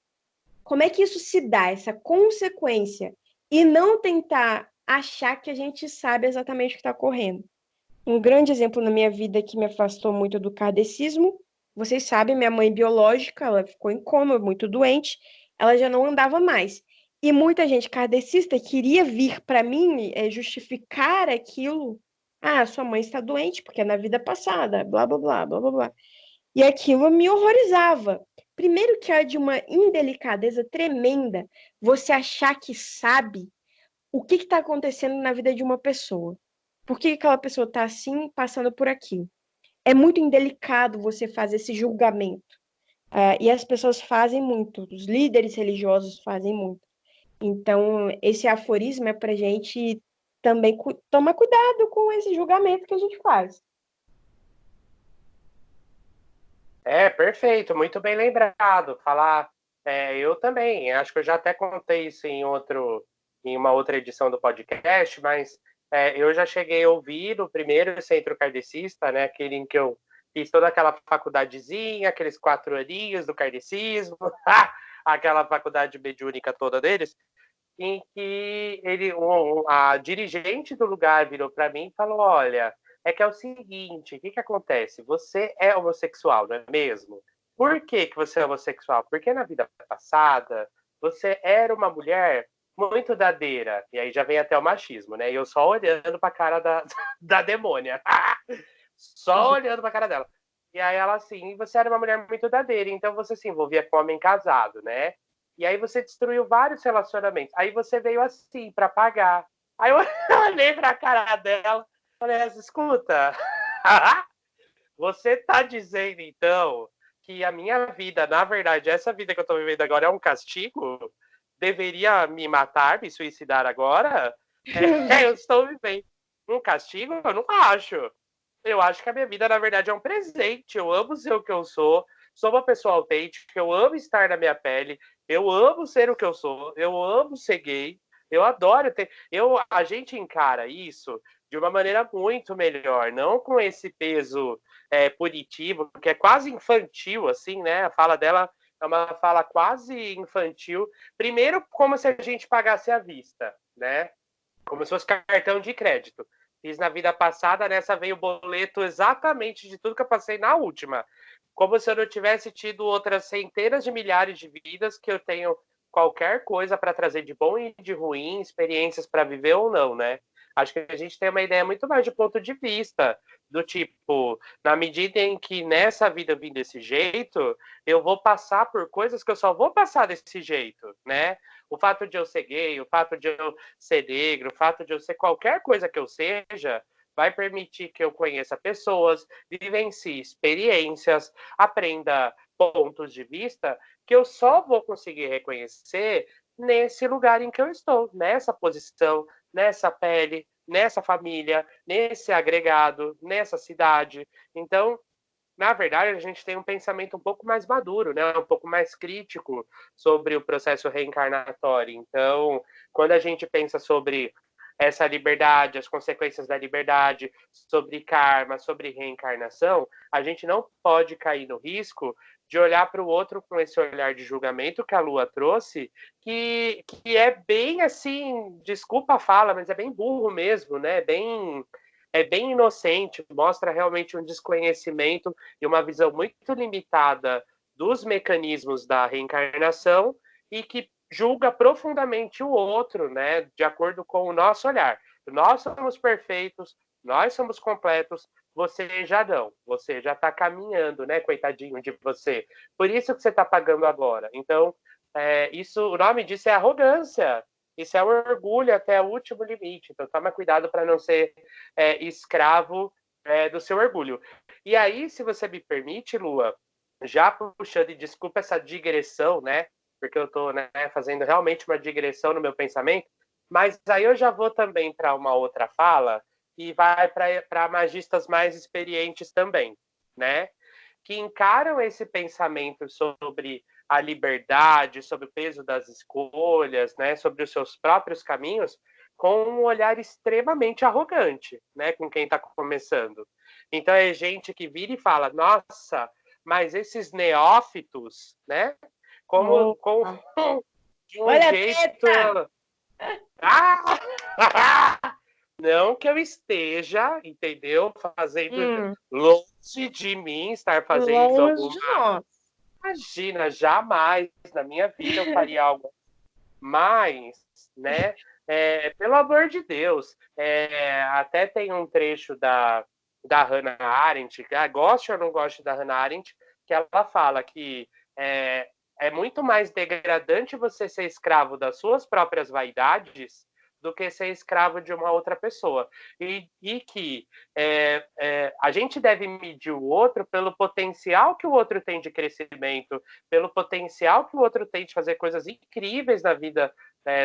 Speaker 1: isso se dá, essa consequência, e não tentar achar que a gente sabe exatamente o que está ocorrendo. Um grande exemplo na minha vida que me afastou muito do kardecismo, vocês sabem, minha mãe biológica, ela ficou em coma, muito doente, ela já não andava mais. E muita gente kardecista queria vir para mim justificar aquilo. Sua mãe está doente porque é na vida passada, blá, blá, blá, blá, blá, blá. E aquilo me horrorizava. Primeiro que é de uma indelicadeza tremenda você achar que sabe o que está acontecendo na vida de uma pessoa. Por que aquela pessoa está assim, passando por aquilo? É muito indelicado você fazer esse julgamento. E as pessoas fazem muito, os líderes religiosos fazem muito. Então, esse aforismo é para a gente também tomar cuidado com esse julgamento que a gente faz.
Speaker 2: Perfeito, muito bem lembrado. Falar, eu também, acho que eu já até contei isso em uma outra edição do podcast, mas eu já cheguei a ouvir o primeiro centro kardecista, né, aquele em que eu fiz toda aquela faculdadezinha, aqueles 4 aninhos do kardecismo, aquela faculdade mediúnica toda deles, em que a dirigente do lugar virou para mim e falou: olha, é que é o seguinte, o que acontece? Você é homossexual, não é mesmo? Por que que você é homossexual? Porque na vida passada você era uma mulher muito dadeira. E aí já vem até o machismo, né? E eu só olhando pra cara da demônia. Só olhando pra cara dela. E aí ela assim, você era uma mulher muito dadeira, então você se envolvia com homem casado, né? E aí você destruiu vários relacionamentos. Aí você veio assim pra pagar. Aí eu olhei pra cara dela, falei, escuta, você tá dizendo então que a minha vida, na verdade, essa vida que eu tô vivendo agora é um castigo? Deveria me matar, me suicidar agora? Eu estou vivendo um castigo? Eu não acho. Eu acho que a minha vida, na verdade, é um presente. Eu amo ser o que eu sou uma pessoa autêntica, eu amo estar na minha pele, eu amo ser o que eu sou, eu amo ser gay, eu adoro ter. A gente encara isso de uma maneira muito melhor, não com esse peso punitivo, que é quase infantil, assim, né? A fala dela é uma fala quase infantil. Primeiro, como se a gente pagasse à vista, né? Como se fosse cartão de crédito. Fiz na vida passada, nessa veio o boleto exatamente de tudo que eu passei na última. Como se eu não tivesse tido outras centenas de milhares de vidas que eu tenho qualquer coisa para trazer de bom e de ruim, experiências para viver ou não, né? Acho que a gente tem uma ideia muito mais de ponto de vista, do tipo, na medida em que nessa vida eu vim desse jeito, eu vou passar por coisas que eu só vou passar desse jeito, né? O fato de eu ser gay, o fato de eu ser negro, o fato de eu ser qualquer coisa que eu seja, vai permitir que eu conheça pessoas, vivencie experiências, aprenda pontos de vista que eu só vou conseguir reconhecer nesse lugar em que eu estou, nessa posição, nessa pele, nessa família, nesse agregado, nessa cidade. Então, na verdade, a gente tem um pensamento um pouco mais maduro, né? Um pouco mais crítico sobre o processo reencarnatório. Então, quando a gente pensa sobre essa liberdade, as consequências da liberdade, sobre karma, sobre reencarnação, a gente não pode cair no risco de olhar para o outro com esse olhar de julgamento que a Lua trouxe, que é bem assim, desculpa a fala, mas é bem burro mesmo, né? É bem inocente, mostra realmente um desconhecimento e uma visão muito limitada dos mecanismos da reencarnação e que julga profundamente o outro, né, de acordo com o nosso olhar. Nós somos perfeitos, nós somos completos, você já não, você já está caminhando, né, coitadinho de você. Por isso que você está pagando agora. Então, isso, o nome disso é arrogância. Isso é orgulho até o último limite. Então, toma cuidado para não ser escravo do seu orgulho. E aí, se você me permite, Lua, já puxando, e desculpa essa digressão, né? Porque eu estou fazendo realmente uma digressão no meu pensamento, mas aí eu já vou também para uma outra fala e vai para magistas mais experientes também, né? Que encaram esse pensamento sobre a liberdade, sobre o peso das escolhas, né, sobre os seus próprios caminhos, com um olhar extremamente arrogante, né, com quem está começando. Então é gente que vira e fala: nossa, mas esses neófitos, né, como de um
Speaker 1: Olha a
Speaker 2: jeito.
Speaker 1: treta!
Speaker 2: Não que eu esteja, entendeu? Fazendo
Speaker 1: Hum,
Speaker 2: longe de mim estar fazendo
Speaker 1: longe
Speaker 2: alguma.
Speaker 1: de nós.
Speaker 2: Imagina, jamais na minha vida eu faria algo. Mas, né? Pelo amor de Deus, até tem um trecho da Hannah Arendt, goste ou não goste da Hannah Arendt, que ela fala que é muito mais degradante você ser escravo das suas próprias vaidades do que ser escravo de uma outra pessoa. E que a gente deve medir o outro pelo potencial que o outro tem de crescimento, pelo potencial que o outro tem de fazer coisas incríveis na vida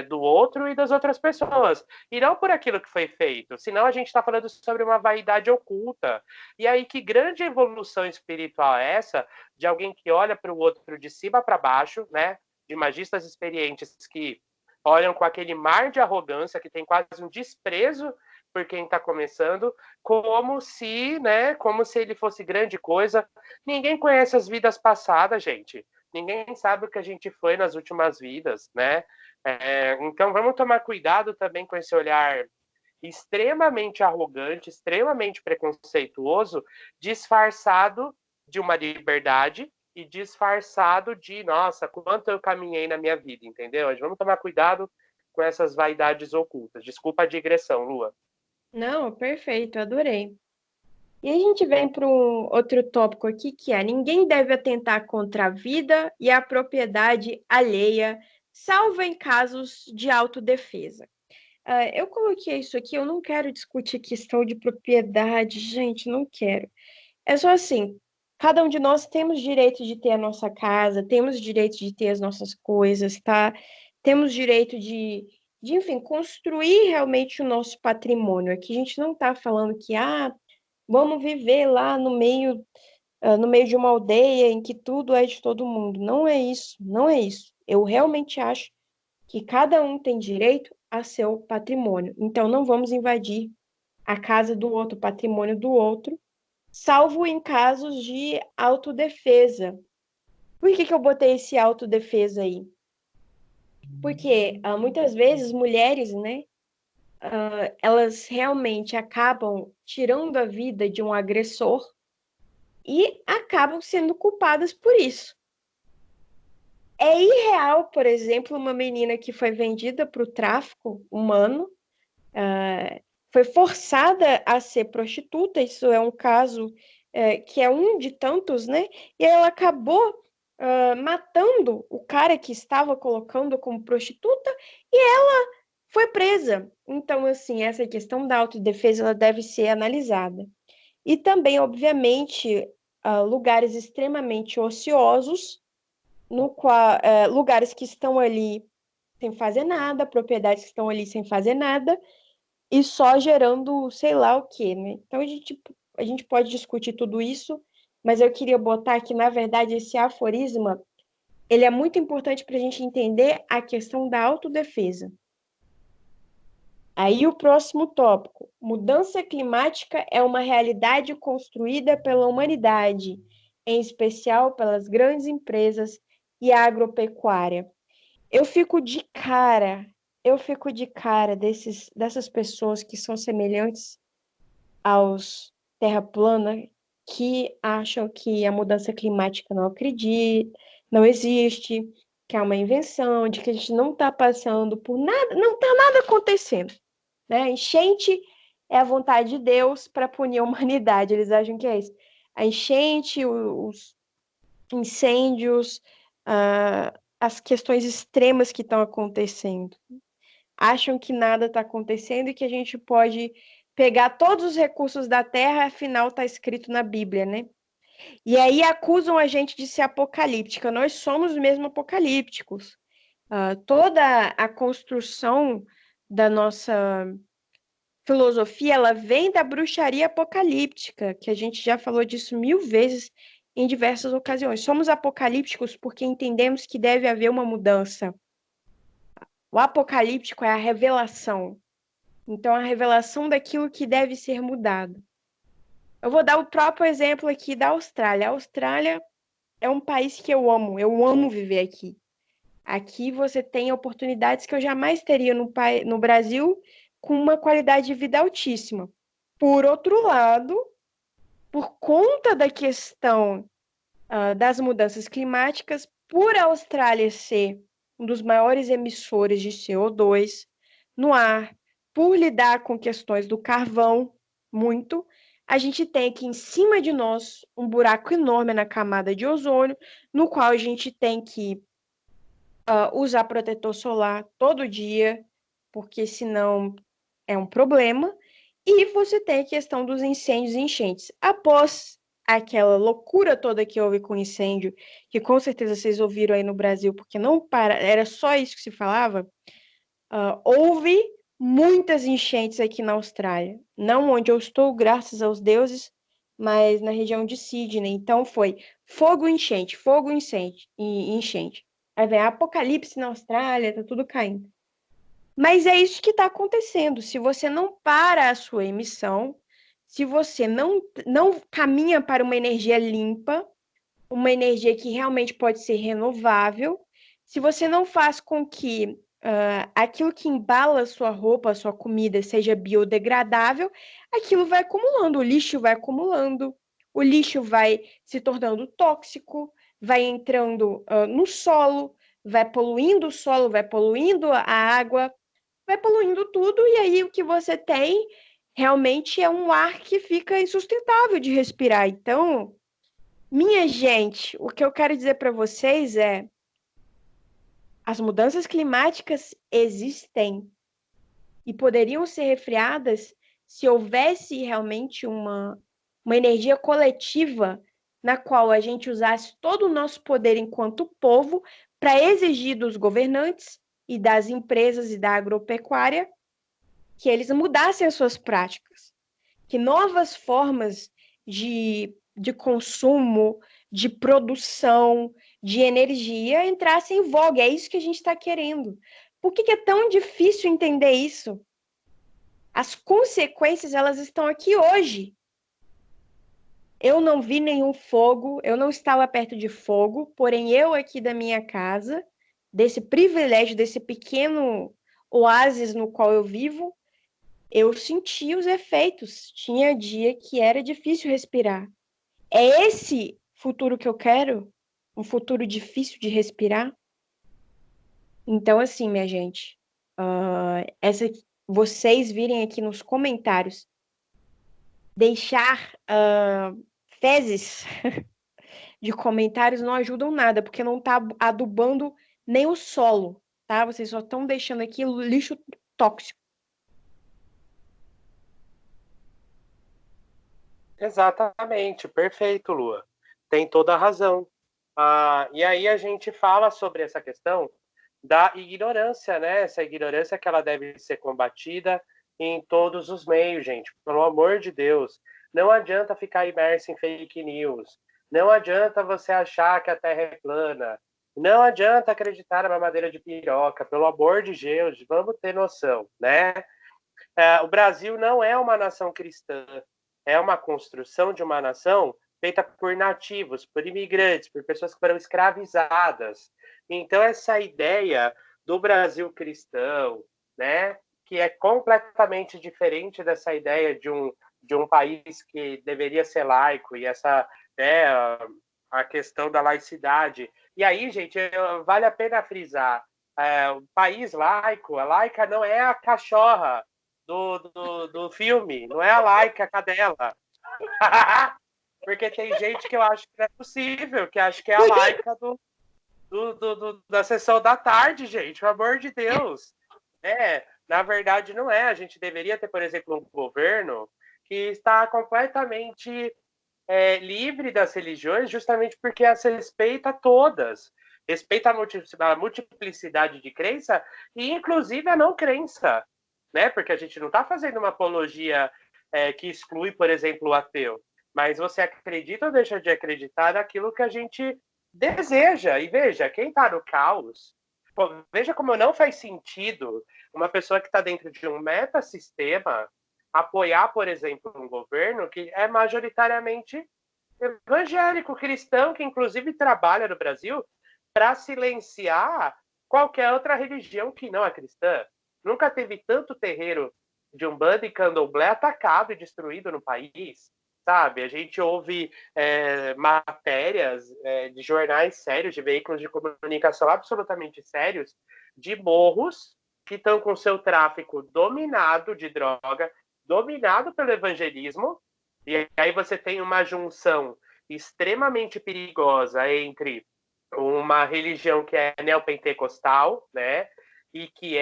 Speaker 2: do outro e das outras pessoas. E não por aquilo que foi feito. Senão a gente está falando sobre uma vaidade oculta. E aí, que grande evolução espiritual é essa de alguém que olha para o outro de cima para baixo, né? De magistas experientes que olham com aquele mar de arrogância, que tem quase um desprezo por quem está começando, como se ele fosse grande coisa. Ninguém conhece as vidas passadas, gente. Ninguém sabe o que a gente foi nas últimas vidas, né? Então vamos tomar cuidado também com esse olhar extremamente arrogante, extremamente preconceituoso, disfarçado de uma liberdade e disfarçado de, nossa, quanto eu caminhei na minha vida, entendeu? Vamos tomar cuidado com essas vaidades ocultas. Desculpa a digressão, Lua.
Speaker 1: Não, perfeito, adorei. E a gente vem para um outro tópico aqui, que é: ninguém deve atentar contra a vida e a propriedade alheia, salvo em casos de autodefesa. Eu coloquei isso aqui, eu não quero discutir questão de propriedade, gente, não quero. É só assim, cada um de nós temos direito de ter a nossa casa, temos direito de ter as nossas coisas, tá? Temos direito enfim, construir realmente o nosso patrimônio. Aqui a gente não está falando que, vamos viver lá no meio de uma aldeia em que tudo é de todo mundo. Não é isso, não é isso. Eu realmente acho que cada um tem direito a seu patrimônio. Então, não vamos invadir a casa do outro, o patrimônio do outro, salvo em casos de autodefesa. Por que eu botei esse autodefesa aí? Porque muitas vezes mulheres, né, elas realmente acabam tirando a vida de um agressor e acabam sendo culpadas por isso. É irreal, por exemplo, uma menina que foi vendida para o tráfico humano, foi forçada a ser prostituta, isso é um caso que é um de tantos, né? E ela acabou matando o cara que estava colocando como prostituta e ela foi presa. Então, assim, essa questão da autodefesa ela deve ser analisada. E também, obviamente, lugares extremamente ociosos, no qual, lugares que estão ali sem fazer nada, propriedades que estão ali sem fazer nada, e só gerando sei lá o quê, né? Então a gente pode discutir tudo isso, mas eu queria botar que, na verdade, esse aforisma, ele é muito importante para a gente entender a questão da autodefesa. Aí o próximo tópico: mudança climática é uma realidade construída pela humanidade, em especial pelas grandes empresas e a agropecuária. Eu fico de cara, dessas pessoas que são semelhantes aos terra plana, que acham que a mudança climática não acredita, não existe, que é uma invenção, de que a gente não está passando por nada, não está nada acontecendo, né? Enchente é a vontade de Deus para punir a humanidade, eles acham que é isso. A enchente, os incêndios, as questões extremas que estão acontecendo. Acham que nada está acontecendo e que a gente pode pegar todos os recursos da terra, afinal está escrito na Bíblia, né? E aí acusam a gente de ser apocalíptica. Nós somos mesmo apocalípticos. Toda a construção da nossa filosofia, ela vem da bruxaria apocalíptica, que a gente já falou disso 1000 vezes em diversas ocasiões. Somos apocalípticos porque entendemos que deve haver uma mudança. O apocalíptico é a revelação. Então, a revelação daquilo que deve ser mudado. Eu vou dar o próprio exemplo aqui da Austrália. A Austrália é um país que eu amo viver aqui. Aqui você tem oportunidades que eu jamais teria no Brasil, com uma qualidade de vida altíssima. Por outro lado, por conta da questão das mudanças climáticas, por a Austrália ser um dos maiores emissores de CO2 no ar, por lidar com questões do carvão, muito, a gente tem aqui em cima de nós um buraco enorme na camada de ozônio, no qual a gente tem que usar protetor solar todo dia, porque senão é um problema. E você tem a questão dos incêndios e enchentes. Após aquela loucura toda que houve com incêndio, que com certeza vocês ouviram aí no Brasil, porque não para, era só isso que se falava, houve muitas enchentes aqui na Austrália. Não onde eu estou, graças aos deuses, mas na região de Sydney. Então foi fogo, enchente, fogo, incêndio, e enchente. Aí vem apocalipse na Austrália, tá tudo caindo. Mas é isso que está acontecendo. Se você não para a sua emissão, se você não caminha para uma energia limpa, uma energia que realmente pode ser renovável, se você não faz com que aquilo que embala a sua roupa, a sua comida, seja biodegradável, aquilo vai acumulando, o lixo vai acumulando, o lixo vai se tornando tóxico, vai entrando no solo, vai poluindo o solo, vai poluindo a água, vai poluindo tudo, e aí o que você tem realmente é um ar que fica insustentável de respirar. Então, minha gente, o que eu quero dizer para vocês é: as mudanças climáticas existem e poderiam ser refreadas se houvesse realmente uma energia coletiva na qual a gente usasse todo o nosso poder enquanto povo para exigir dos governantes e das empresas e da agropecuária que eles mudassem as suas práticas, que novas formas de consumo, de produção, de energia entrassem em voga. É isso que a gente está querendo. Por que é tão difícil entender isso? As consequências, elas estão aqui hoje. Eu não vi nenhum fogo, eu não estava perto de fogo, porém eu aqui da minha casa, desse privilégio, desse pequeno oásis no qual eu vivo, eu senti os efeitos. Tinha dia que era difícil respirar. É esse futuro que eu quero? Um futuro difícil de respirar? Então, assim, minha gente, vocês virem aqui nos comentários deixar fezes de comentários não ajudam nada, porque não tá adubando nem o solo, tá? Vocês só estão deixando aqui lixo tóxico.
Speaker 2: Exatamente, perfeito, Lua. Tem toda a razão. E aí a gente fala sobre essa questão da ignorância, né? Essa ignorância que ela deve ser combatida em todos os meios, gente. Pelo amor de Deus. Não adianta ficar imerso em fake news. Não adianta você achar que a Terra é plana. Não adianta acreditar na mamadeira de piroca. Pelo amor de Deus, vamos ter noção, né? O Brasil não é uma nação cristã, é uma construção de uma nação feita por nativos, por imigrantes, por pessoas que foram escravizadas. Então, essa ideia do Brasil cristão, né, que é completamente diferente dessa ideia de um país que deveria ser laico, e essa, né, a questão da laicidade. E aí, gente, vale a pena frisar, o país laico, a laica não é a cachorra do filme, não é a Laika, a cadela. Porque tem gente que eu acho que não é possível, que acha que é a Laika da sessão da tarde, gente, pelo amor de Deus. Na verdade, não é. A gente deveria ter, por exemplo, um governo que está completamente livre das religiões, justamente porque as respeita todas. Respeita a multiplicidade de crença e, inclusive, a não crença. Né? Porque a gente não está fazendo uma apologia que exclui, por exemplo, o ateu. Mas você acredita ou deixa de acreditar naquilo que a gente deseja. E veja, quem está no caos, veja como não faz sentido uma pessoa que está dentro de um metasistema apoiar, por exemplo, um governo que é majoritariamente evangélico, cristão, que inclusive trabalha no Brasil para silenciar qualquer outra religião que não é cristã. Nunca teve tanto terreiro de Umbanda e Candomblé atacado e destruído no país, sabe? A gente ouve matérias de jornais sérios, de veículos de comunicação absolutamente sérios, de morros que estão com seu tráfico dominado de droga, dominado pelo evangelismo, e aí você tem uma junção extremamente perigosa entre uma religião que é neopentecostal, né, e que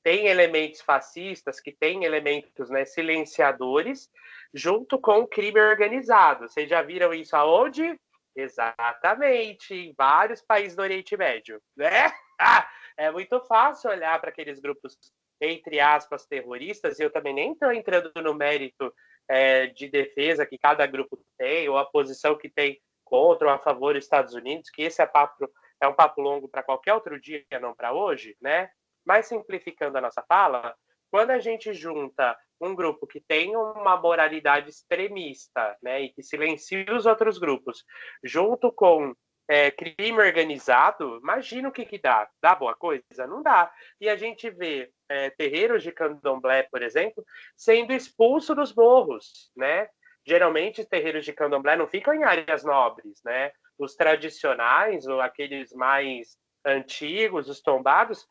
Speaker 2: tem elementos fascistas, que tem elementos, né, silenciadores, junto com o crime organizado. Vocês já viram isso aonde? Exatamente, em vários países do Oriente Médio, né? É muito fácil olhar para aqueles grupos, entre aspas, terroristas, e eu também nem estou entrando no mérito de defesa que cada grupo tem, ou a posição que tem contra ou a favor dos Estados Unidos, que esse é um papo longo para qualquer outro dia, não para hoje, né? Mas simplificando a nossa fala, quando a gente junta um grupo que tem uma moralidade extremista, né, e que silencia os outros grupos, junto com crime organizado, imagina o que dá. Dá boa coisa? Não dá. E a gente vê terreiros de candomblé, por exemplo, sendo expulso dos morros, né? Geralmente, terreiros de candomblé não ficam em áreas nobres, né? Os tradicionais, ou aqueles mais antigos, os tombados,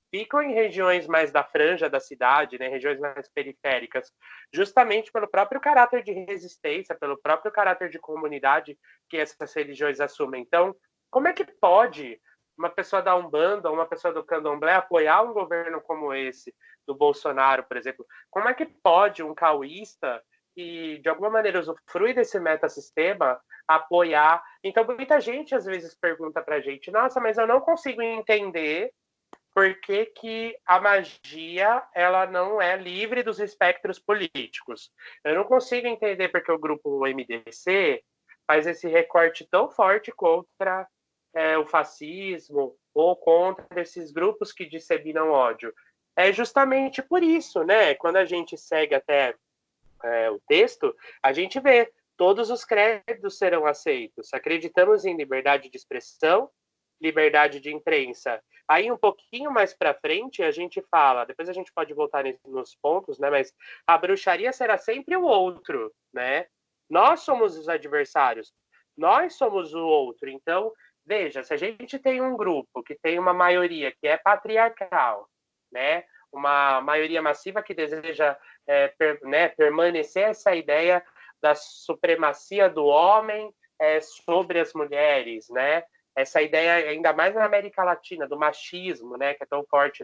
Speaker 2: ficam em regiões mais da franja da cidade, né, regiões mais periféricas, justamente pelo próprio caráter de resistência, pelo próprio caráter de comunidade que essas religiões assumem. Então, como é que pode uma pessoa da Umbanda, uma pessoa do Candomblé apoiar um governo como esse, do Bolsonaro, por exemplo? Como é que pode um cauísta que, de alguma maneira, usufrui desse metasistema apoiar? Então, muita gente, às vezes, pergunta pra gente, nossa, mas eu não consigo entender por que que a magia ela não é livre dos espectros políticos. Eu não consigo entender porque o grupo MDC faz esse recorte tão forte contra o fascismo ou contra esses grupos que disseminam ódio. É justamente por isso, né? Quando a gente segue até o texto, a gente vê todos os créditos serão aceitos. Acreditamos em liberdade de expressão, liberdade de imprensa. Aí um pouquinho mais para frente a gente fala, depois a gente pode voltar nos pontos, né? Mas a bruxaria será sempre o outro, né? Nós somos os adversários, nós somos o outro. Então, veja, se a gente tem um grupo que tem uma maioria que é patriarcal, né? Uma maioria massiva que deseja permanecer essa ideia da supremacia do homem sobre as mulheres, né? Essa ideia, ainda mais na América Latina, do machismo, né, que é tão forte,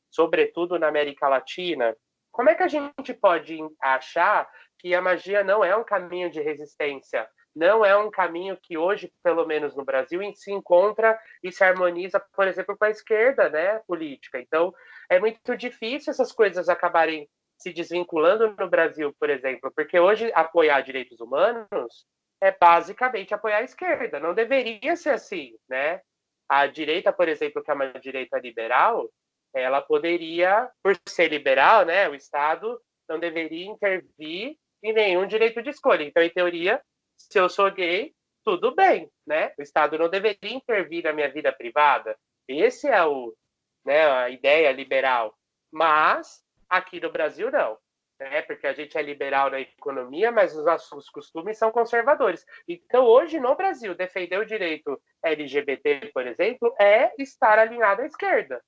Speaker 2: sobretudo na América Latina. Como é que a gente pode achar que a magia não é um caminho de resistência? Não é um caminho que hoje, pelo menos no Brasil, se encontra e se harmoniza, por exemplo, com a esquerda, né, política. Então, é muito difícil essas coisas acabarem se desvinculando no Brasil, por exemplo, porque hoje apoiar direitos humanos é basicamente apoiar a esquerda. Não deveria ser assim, né? A direita, por exemplo, que é uma direita liberal, ela poderia, por ser liberal, né, o Estado não deveria intervir em nenhum direito de escolha. Então, em teoria, se eu sou gay, tudo bem, né? O Estado não deveria intervir na minha vida privada. Esse é a ideia liberal. Mas aqui no Brasil não, né? Porque a gente é liberal na economia, mas os nossos costumes são conservadores. Então, hoje no Brasil, defender o direito LGBT, por exemplo, é estar alinhado à esquerda.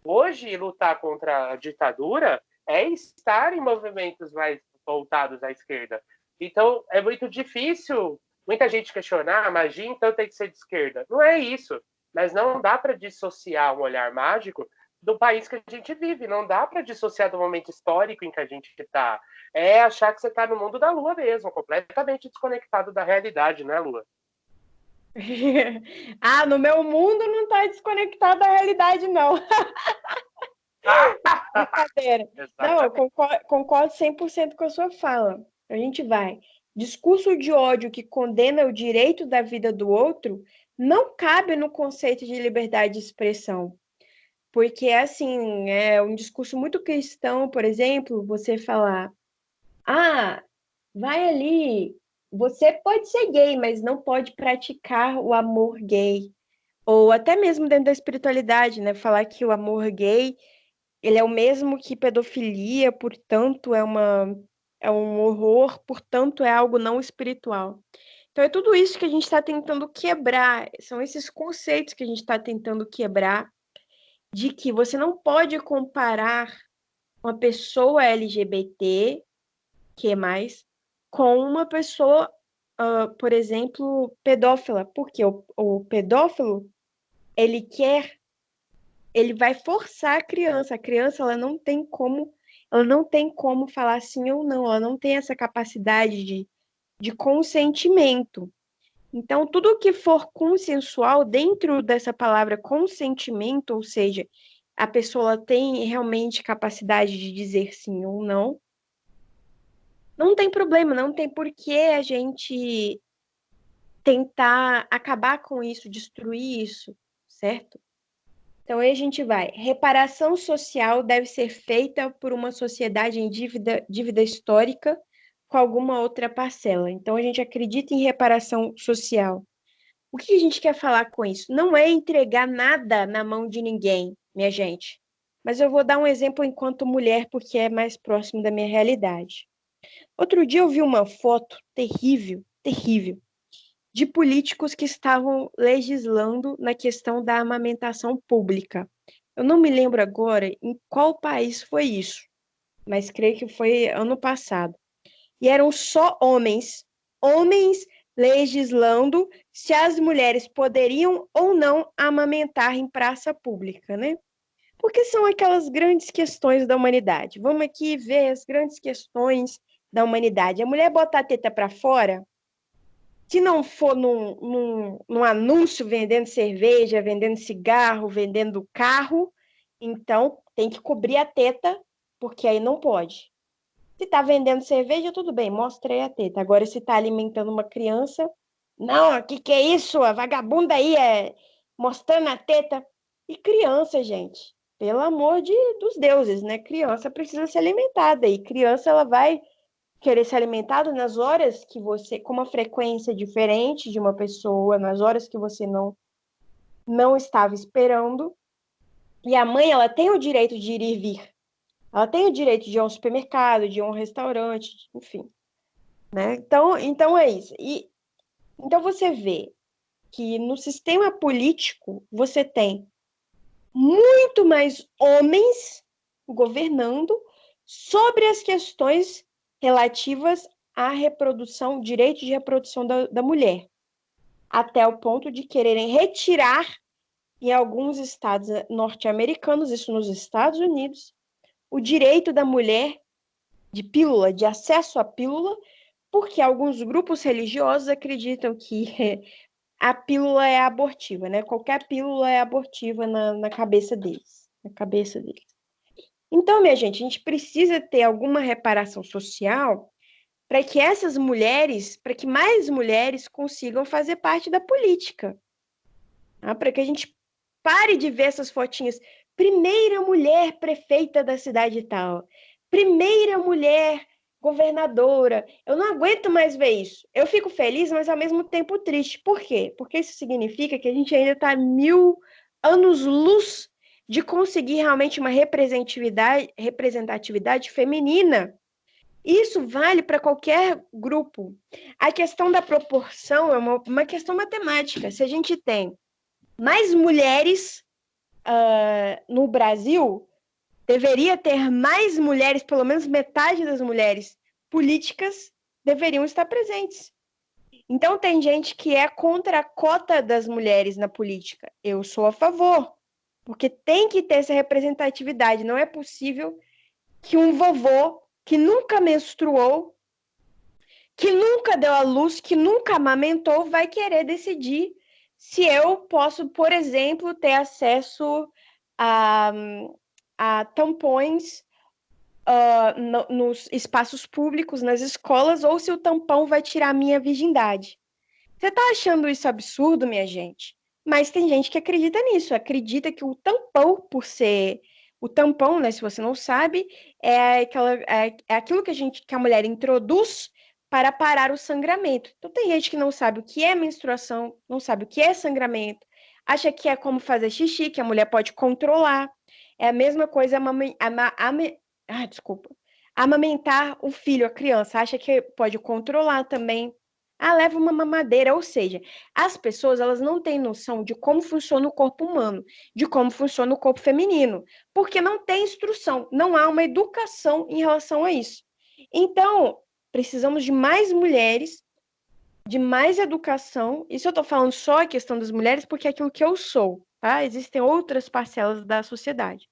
Speaker 2: Hoje, lutar contra a ditadura é estar em movimentos mais voltados à esquerda. Então, é muito difícil muita gente questionar, a magia então tem que ser de esquerda. Não é isso. Mas não dá para dissociar um olhar mágico do país que a gente vive. Não dá para dissociar do momento histórico em que a gente está. É achar que você está no mundo da Lua mesmo, completamente desconectado da realidade, né, Lua?
Speaker 1: No meu mundo não está desconectado da realidade, não. Brincadeira. Não, eu concordo 100% com a sua fala. A gente vai. Discurso de ódio que condena o direito da vida do outro não cabe no conceito de liberdade de expressão. Porque, assim, é um discurso muito cristão, por exemplo, você falar, vai ali, você pode ser gay, mas não pode praticar o amor gay. Ou até mesmo dentro da espiritualidade, né? Falar que o amor gay, ele é o mesmo que pedofilia, portanto, é um horror, portanto, é algo não espiritual. Então, é tudo isso que a gente está tentando quebrar, são esses conceitos que a gente está tentando quebrar, de que você não pode comparar uma pessoa LGBT, que é mais, com uma pessoa, por exemplo, pedófila. Porque o pedófilo, ele vai forçar a criança ela não tem como falar sim ou não, ela não tem essa capacidade de consentimento. Então, tudo que for consensual, dentro dessa palavra consentimento, ou seja, a pessoa tem realmente capacidade de dizer sim ou não, não tem problema, não tem por que a gente tentar acabar com isso, destruir isso, certo? Então, aí a gente vai. Reparação social deve ser feita por uma sociedade em dívida histórica com alguma outra parcela. Então, a gente acredita em reparação social. O que a gente quer falar com isso? Não é entregar nada na mão de ninguém, minha gente. Mas eu vou dar um exemplo enquanto mulher, porque é mais próximo da minha realidade. Outro dia eu vi uma foto terrível, terrível, de políticos que estavam legislando na questão da amamentação pública. Eu não me lembro agora em qual país foi isso, mas creio que foi ano passado. E eram só homens legislando se as mulheres poderiam ou não amamentar em praça pública, né? Porque são aquelas grandes questões da humanidade. Vamos aqui ver as grandes questões da humanidade. A mulher botar a teta para fora, se não for num anúncio vendendo cerveja, vendendo cigarro, vendendo carro, então tem que cobrir a teta, porque aí não pode. Se está vendendo cerveja, tudo bem, mostra aí a teta. Agora, se está alimentando uma criança, não, o que é isso? A vagabunda aí é mostrando a teta. E criança, gente, pelo amor dos deuses, né? Criança precisa ser alimentada. E criança, ela vai querer ser alimentada nas horas que você, com uma frequência diferente de uma pessoa, nas horas que você não estava esperando. E a mãe, ela tem o direito de ir e vir. Ela tem o direito de ir a um supermercado, de ir a um restaurante, enfim. Né? Então é isso. E, então você vê que no sistema político você tem muito mais homens governando sobre as questões relativas à reprodução, direito de reprodução da mulher, até o ponto de quererem retirar em alguns estados norte-americanos, isso nos Estados Unidos, o direito da mulher de pílula, de acesso à pílula, porque alguns grupos religiosos acreditam que a pílula é abortiva, né? Qualquer pílula é abortiva na cabeça deles, na cabeça deles. Então, minha gente, a gente precisa ter alguma reparação social para que essas mulheres, para que mais mulheres consigam fazer parte da política, tá? Para que a gente pare de ver essas fotinhas. Primeira mulher prefeita da cidade tal. Primeira mulher governadora. Eu não aguento mais ver isso. Eu fico feliz, mas ao mesmo tempo triste. Por quê? Porque isso significa que a gente ainda está 1000 anos-luz de conseguir realmente uma representatividade feminina. Isso vale para qualquer grupo. A questão da proporção é uma questão matemática. Se a gente tem mais mulheres no Brasil, deveria ter mais mulheres, pelo menos metade das mulheres políticas deveriam estar presentes. Então, tem gente que é contra a cota das mulheres na política. Eu sou a favor, porque tem que ter essa representatividade. Não é possível que um vovô que nunca menstruou, que nunca deu à luz, que nunca amamentou, vai querer decidir se eu posso, por exemplo, ter acesso a, a tampões nos espaços públicos, nas escolas, ou se o tampão vai tirar a minha virgindade. Você está achando isso absurdo, minha gente? Mas tem gente que acredita nisso, acredita que o tampão, por ser o tampão, né, se você não sabe, é aquilo que a mulher introduz para parar o sangramento. Então tem gente que não sabe o que é menstruação, não sabe o que é sangramento, acha que é como fazer xixi, que a mulher pode controlar. É a mesma coisa desculpa. Amamentar o filho, a criança, acha que pode controlar também. Ah, leva uma mamadeira, ou seja, as pessoas elas não têm noção de como funciona o corpo humano, de como funciona o corpo feminino, porque não tem instrução, não há uma educação em relação a isso. Então, precisamos de mais mulheres, de mais educação. Isso eu estou falando só a questão das mulheres, porque é aquilo que eu sou, tá? Existem outras parcelas da sociedade.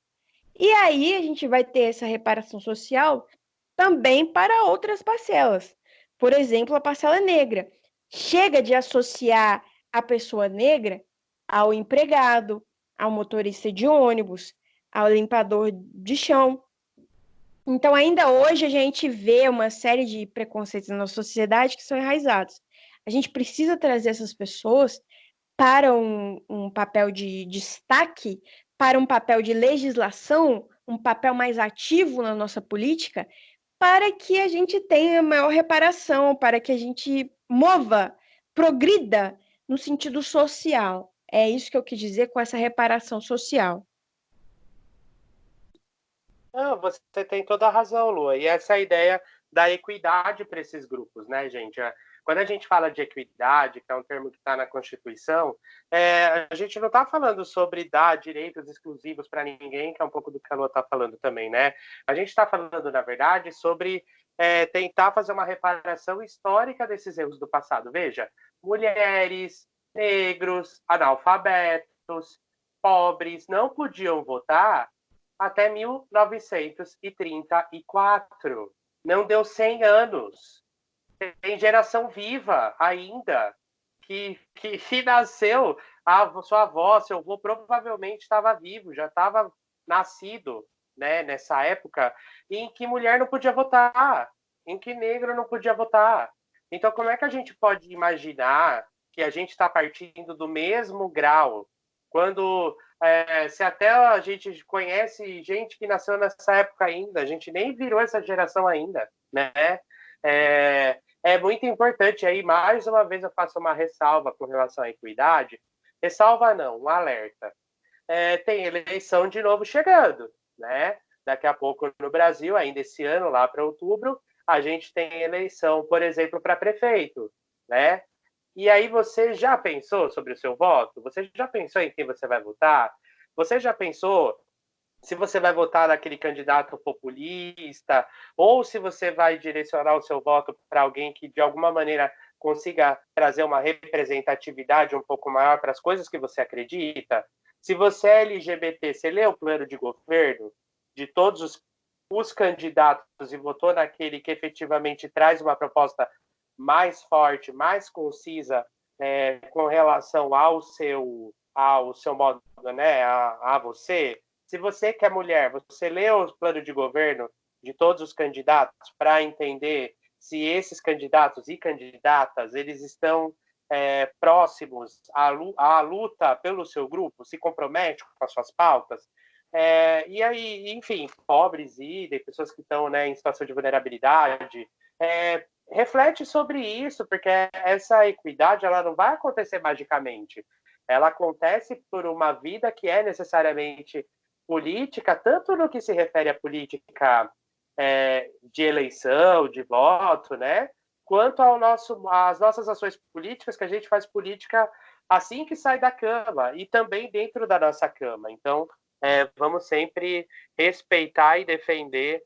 Speaker 1: E aí a gente vai ter essa reparação social também para outras parcelas. Por exemplo, a parcela negra. Chega de associar a pessoa negra ao empregado, ao motorista de ônibus, ao limpador de chão. Então, ainda hoje, a gente vê uma série de preconceitos na nossa sociedade que são enraizados. A gente precisa trazer essas pessoas para um papel de destaque, para um papel de legislação, um papel mais ativo na nossa política, para que a gente tenha maior reparação, para que a gente mova, progrida no sentido social. É isso que eu quis dizer com essa reparação social.
Speaker 2: Não, você tem toda a razão, Lua. E essa é a ideia da equidade para esses grupos, né, gente? Quando a gente fala de equidade, que é um termo que está na Constituição, a gente não está falando sobre dar direitos exclusivos para ninguém, que é um pouco do que a Lua está falando também, né? A gente está falando, na verdade, sobre tentar fazer uma reparação histórica desses erros do passado. Veja, mulheres, negros, analfabetos, pobres não podiam votar até 1934. Não deu 100 anos. Tem geração viva ainda que nasceu. A sua avó, seu avô provavelmente estava vivo, já estava nascido, né, nessa época em que mulher não podia votar, em que negro não podia votar. Então, como é que a gente pode imaginar que a gente está partindo do mesmo grau quando se até a gente conhece gente que nasceu nessa época ainda, a gente nem virou essa geração ainda, né? É muito importante. Aí, mais uma vez, eu faço uma ressalva com relação à equidade. Ressalva não, um alerta. Tem eleição de novo chegando, né? Daqui a pouco no Brasil, ainda esse ano, lá para outubro, a gente tem eleição, por exemplo, para prefeito, né? E aí você já pensou sobre o seu voto? Você já pensou em quem você vai votar? Você já pensou se você vai votar naquele candidato populista ou se você vai direcionar o seu voto para alguém que de alguma maneira consiga trazer uma representatividade um pouco maior para as coisas que você acredita? Se você é LGBT, você lê o plano de governo de todos os candidatos e votou naquele que efetivamente traz uma proposta mais forte, mais concisa com relação ao seu modo, né, a você. Se você que é mulher, você lê o plano de governo de todos os candidatos para entender se esses candidatos e candidatas eles estão próximos à luta pelo seu grupo, se compromete com as suas pautas. E aí, enfim, pobres e pessoas que estão, né, em situação de vulnerabilidade, reflete sobre isso, porque essa equidade ela não vai acontecer magicamente. Ela acontece por uma vida que é necessariamente política, tanto no que se refere à política de eleição, de voto, né? Quanto às nossas ações políticas, que a gente faz política assim que sai da cama e também dentro da nossa cama. Então, vamos sempre respeitar e defender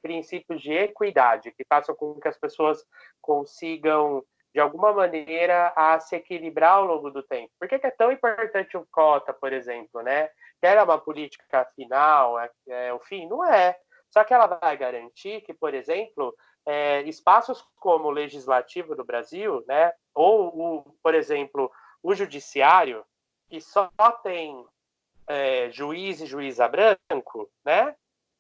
Speaker 2: princípios de equidade, que façam com que as pessoas consigam, de alguma maneira, a se equilibrar ao longo do tempo. Por que é tão importante o cota, por exemplo, né? Que era uma política final, o fim? Não é. Só que ela vai garantir que, por exemplo, espaços como o legislativo do Brasil, né? Ou, por exemplo, o judiciário, que só tem juiz e juíza branco, né?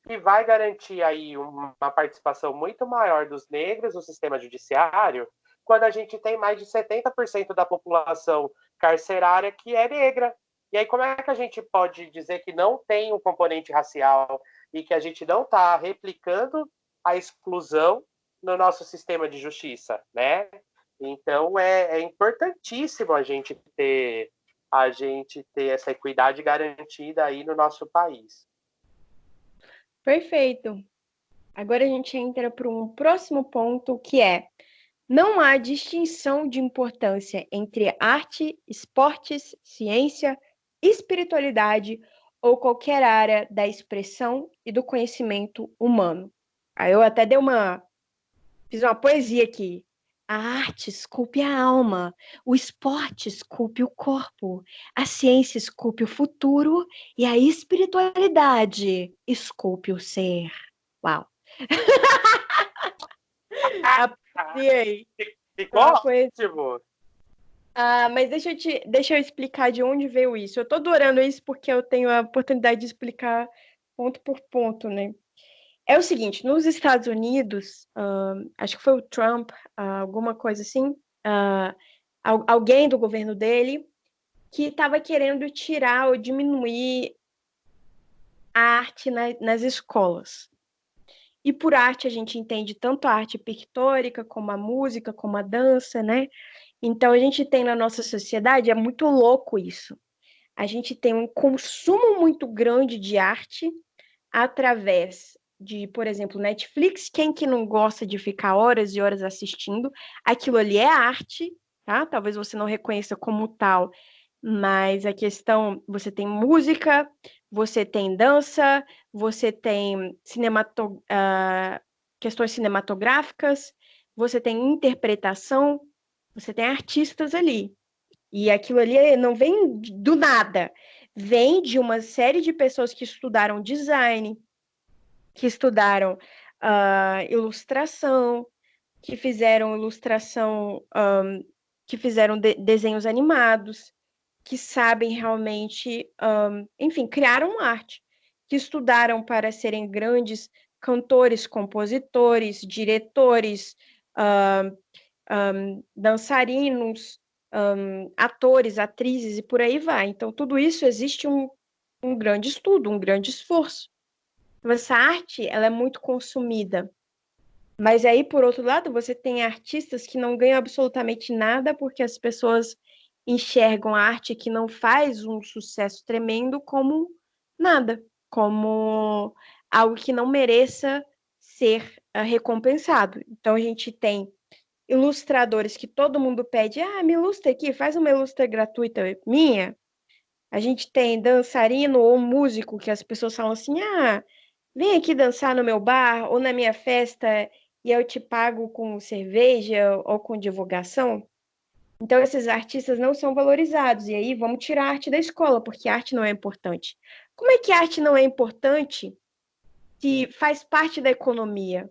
Speaker 2: Que vai garantir aí uma participação muito maior dos negros no sistema judiciário, quando a gente tem mais de 70% da população carcerária que é negra. E aí, como é que a gente pode dizer que não tem um componente racial e que a gente não está replicando a exclusão no nosso sistema de justiça, né? Então, é importantíssimo a gente ter essa equidade garantida aí no nosso país.
Speaker 1: Perfeito. Agora a gente entra para um próximo ponto, que é: não há distinção de importância entre arte, esportes, ciência, espiritualidade ou qualquer área da expressão e do conhecimento humano. Aí eu até fiz uma poesia aqui. A arte esculpe a alma, o esporte esculpe o corpo, a ciência esculpe o futuro e a espiritualidade esculpe o ser. Uau! Apreciei.
Speaker 2: Ficou ótimo.
Speaker 1: Mas deixa eu explicar de onde veio isso. Eu tô adorando isso porque eu tenho a oportunidade de explicar ponto por ponto, né? É o seguinte, nos Estados Unidos, acho que foi o Trump, alguma coisa assim, alguém do governo dele que estava querendo tirar ou diminuir a arte nas escolas. E por arte a gente entende tanto a arte pictórica, como a música, como a dança, né? Então a gente tem na nossa sociedade, é muito louco isso. A gente tem um consumo muito grande de arte através por exemplo, Netflix, quem que não gosta de ficar horas e horas assistindo? Aquilo ali é arte, tá? Talvez você não reconheça como tal, mas a questão, você tem música, você tem dança, você tem questões cinematográficas, você tem interpretação, você tem artistas ali. E aquilo ali não vem do nada, vem de uma série de pessoas que estudaram design, que estudaram ilustração, que fizeram ilustração, que fizeram desenhos animados, que sabem realmente, enfim, criaram arte, que estudaram para serem grandes cantores, compositores, diretores, dançarinos, atores, atrizes e por aí vai. Então, tudo isso existe um grande estudo, um grande esforço. Então, essa arte, ela é muito consumida. Mas aí, por outro lado, você tem artistas que não ganham absolutamente nada porque as pessoas enxergam a arte que não faz um sucesso tremendo como nada, como algo que não mereça ser recompensado. Então, a gente tem ilustradores que todo mundo pede, me ilustra aqui, faz uma ilustra gratuita minha. A gente tem dançarino ou músico que as pessoas falam assim, vem aqui dançar no meu bar ou na minha festa e eu te pago com cerveja ou com divulgação. Então, esses artistas não são valorizados. E aí, vamos tirar a arte da escola, porque a arte não é importante. Como é que a arte não é importante se faz parte da economia?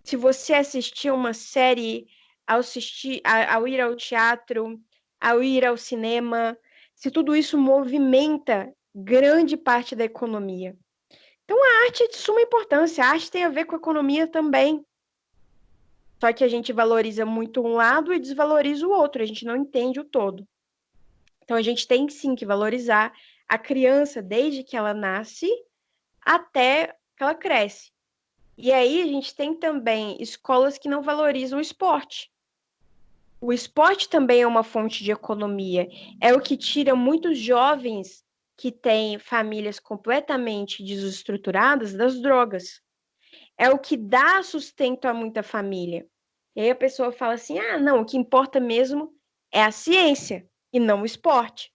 Speaker 1: Se você assistir uma série, ao ir ao teatro, ao ir ao cinema, se tudo isso movimenta grande parte da economia. Então, a arte é de suma importância. A arte tem a ver com a economia também. Só que a gente valoriza muito um lado e desvaloriza o outro. A gente não entende o todo. Então, a gente tem sim que valorizar a criança desde que ela nasce até que ela cresce. E aí, a gente tem também escolas que não valorizam o esporte. O esporte também é uma fonte de economia. É o que tira muitos jovens que têm famílias completamente desestruturadas das drogas. É o que dá sustento a muita família. E aí a pessoa fala assim: não, o que importa mesmo é a ciência e não o esporte.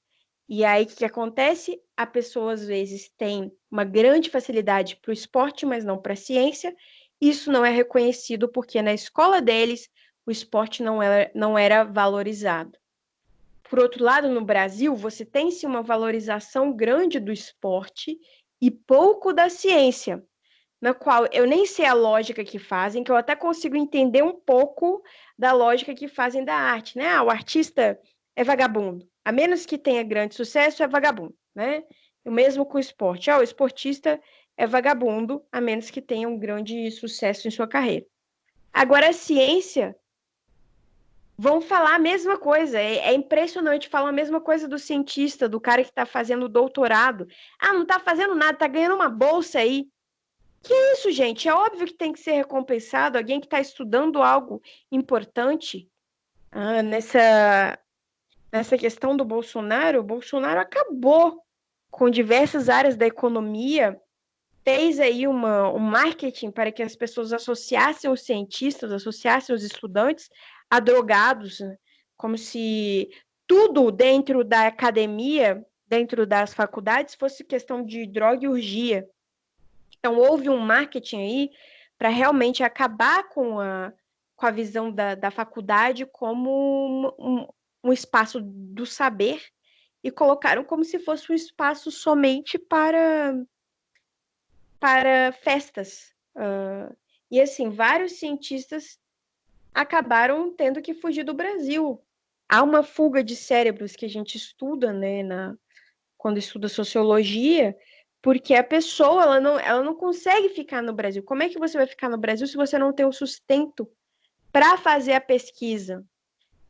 Speaker 1: E aí o que acontece? A pessoa às vezes tem uma grande facilidade para o esporte, mas não para a ciência. Isso não é reconhecido porque na escola deles o esporte não era valorizado. Por outro lado, no Brasil, você tem sim uma valorização grande do esporte e pouco da ciência, na qual eu nem sei a lógica que fazem, que eu até consigo entender um pouco da lógica que fazem da arte, né? O artista é vagabundo, a menos que tenha grande sucesso, é vagabundo, né? O mesmo com o esporte. O esportista é vagabundo, a menos que tenha um grande sucesso em sua carreira. Agora, a ciência vão falar a mesma coisa. É impressionante falar a mesma coisa do cientista, do cara que está fazendo doutorado. Não está fazendo nada, está ganhando uma bolsa aí. Que isso, gente? É óbvio que tem que ser recompensado. Alguém que está estudando algo importante. Nessa questão do Bolsonaro, o Bolsonaro acabou com diversas áreas da economia, fez aí um marketing para que as pessoas associassem os cientistas, associassem os estudantes a drogados, né? Como se tudo dentro da academia, dentro das faculdades, fosse questão de droga e urgia. Então, houve um marketing aí para realmente acabar com a visão da faculdade como um espaço do saber e colocaram como se fosse um espaço somente para festas. E assim, vários cientistas acabaram tendo que fugir do Brasil. Há uma fuga de cérebros que a gente estuda, né, quando estuda sociologia, porque a pessoa ela não consegue ficar no Brasil. Como é que você vai ficar no Brasil se você não tem o sustento para fazer a pesquisa?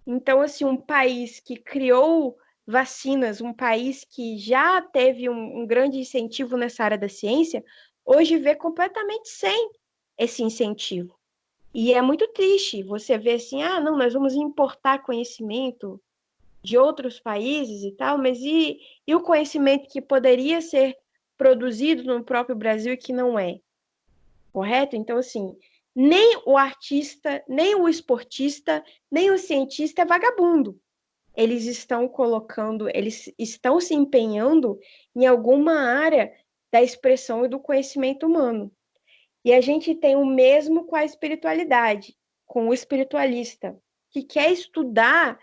Speaker 1: Então, assim, um país que criou vacinas, um país que já teve um grande incentivo nessa área da ciência, hoje vê completamente sem esse incentivo. E é muito triste você ver assim, não, nós vamos importar conhecimento de outros países e tal, mas e o conhecimento que poderia ser produzido no próprio Brasil e que não é? correto? Então, assim, nem o artista, nem o esportista, nem o cientista é vagabundo. Eles estão colocando, eles estão se empenhando em alguma área da expressão e do conhecimento humano. E a gente tem o mesmo com a espiritualidade, com o espiritualista, que quer estudar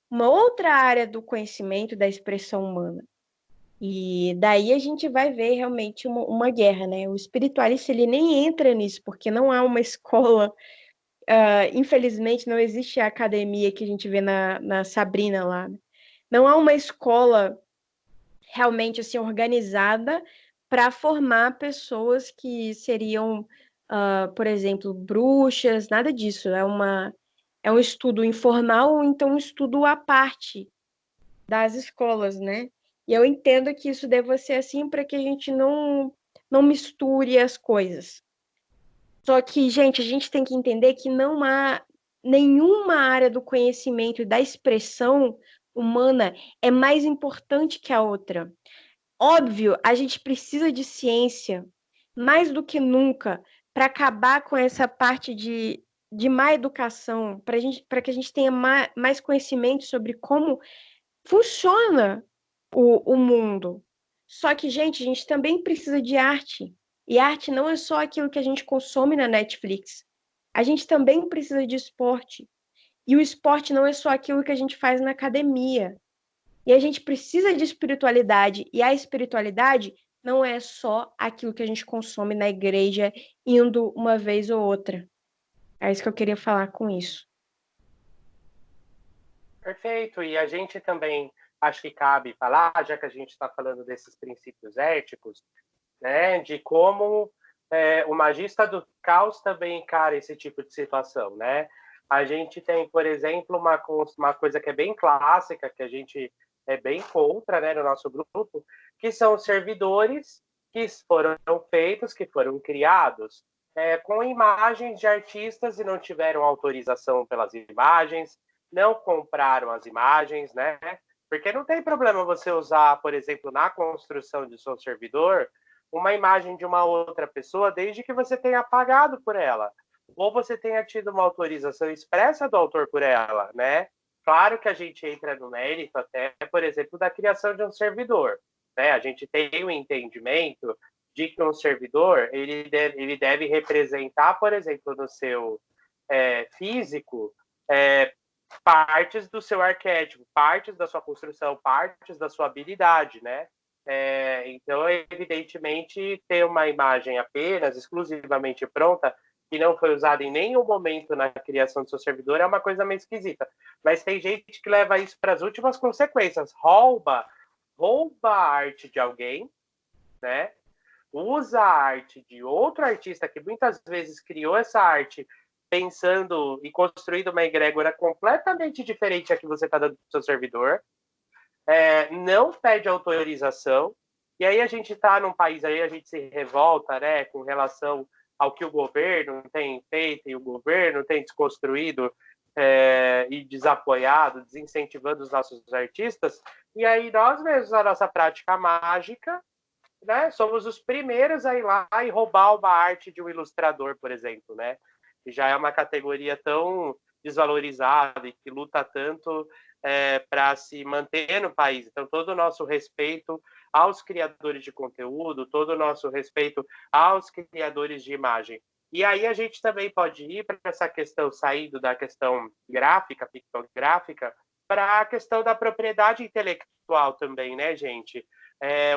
Speaker 1: uma outra área do conhecimento da expressão humana. E daí a gente vai ver realmente uma guerra, né? O espiritualista ele nem entra nisso, porque não há uma escola, infelizmente não existe a academia que a gente vê na Sabrina lá, né? Não há uma escola realmente assim organizada para formar pessoas que seriam, por exemplo, bruxas, nada disso. É um estudo informal ou então um estudo à parte das escolas, né? E eu entendo que isso deva ser assim para que a gente não misture as coisas. Só que, gente, a gente tem que entender que não há nenhuma área do conhecimento e da expressão humana é mais importante que a outra. Óbvio, a gente precisa de ciência mais do que nunca para acabar com essa parte de má educação, para que a gente tenha mais conhecimento sobre como funciona o mundo. Só que, gente, a gente também precisa de arte. E arte não é só aquilo que a gente consome na Netflix. A gente também precisa de esporte. E o esporte não é só aquilo que a gente faz na academia. E a gente precisa de espiritualidade. E a espiritualidade não é só aquilo que a gente consome na igreja, indo uma vez ou outra. É isso que eu queria falar com isso.
Speaker 2: Perfeito. E a gente também acho que cabe falar, já que a gente está falando desses princípios éticos, né, de como o magista do caos também encara esse tipo de situação, né? A gente tem, por exemplo, uma coisa que é bem clássica, que a gente é bem contra, né, no nosso grupo, que são os servidores que foram feitos, que foram criados com imagens de artistas e não tiveram autorização pelas imagens, não compraram as imagens, né? Porque não tem problema você usar, por exemplo, na construção de seu servidor, uma imagem de uma outra pessoa, desde que você tenha pagado por ela, ou você tenha tido uma autorização expressa do autor por ela, né? Claro que a gente entra no mérito até, por exemplo, da criação de um servidor, né? A gente tem o entendimento de que um servidor ele deve representar, por exemplo, no seu físico, partes do seu arquétipo, partes da sua construção, partes da sua habilidade, né? Então, evidentemente, ter uma imagem apenas, exclusivamente pronta, que não foi usada em nenhum momento na criação do seu servidor, é uma coisa meio esquisita. Mas tem gente que leva isso para as últimas consequências. Rouba a arte de alguém, né? Usa a arte de outro artista que muitas vezes criou essa arte pensando e construindo uma egrégora completamente diferente a que você está dando para o seu servidor, não pede autorização, e aí a gente está num país aí, a gente se revolta, né, com relação ao que o governo tem feito e o governo tem desconstruído e desapoiado, desincentivando os nossos artistas, e aí nós mesmos, a nossa prática mágica, né, somos os primeiros a ir lá e roubar uma arte de um ilustrador, por exemplo, né, que já é uma categoria tão desvalorizada e que luta tanto para se manter no país. Então, todo o nosso respeito aos criadores de conteúdo, todo o nosso respeito aos criadores de imagem. E aí a gente também pode ir para essa questão, saindo da questão gráfica, pictográfica, para a questão da propriedade intelectual também, né, gente?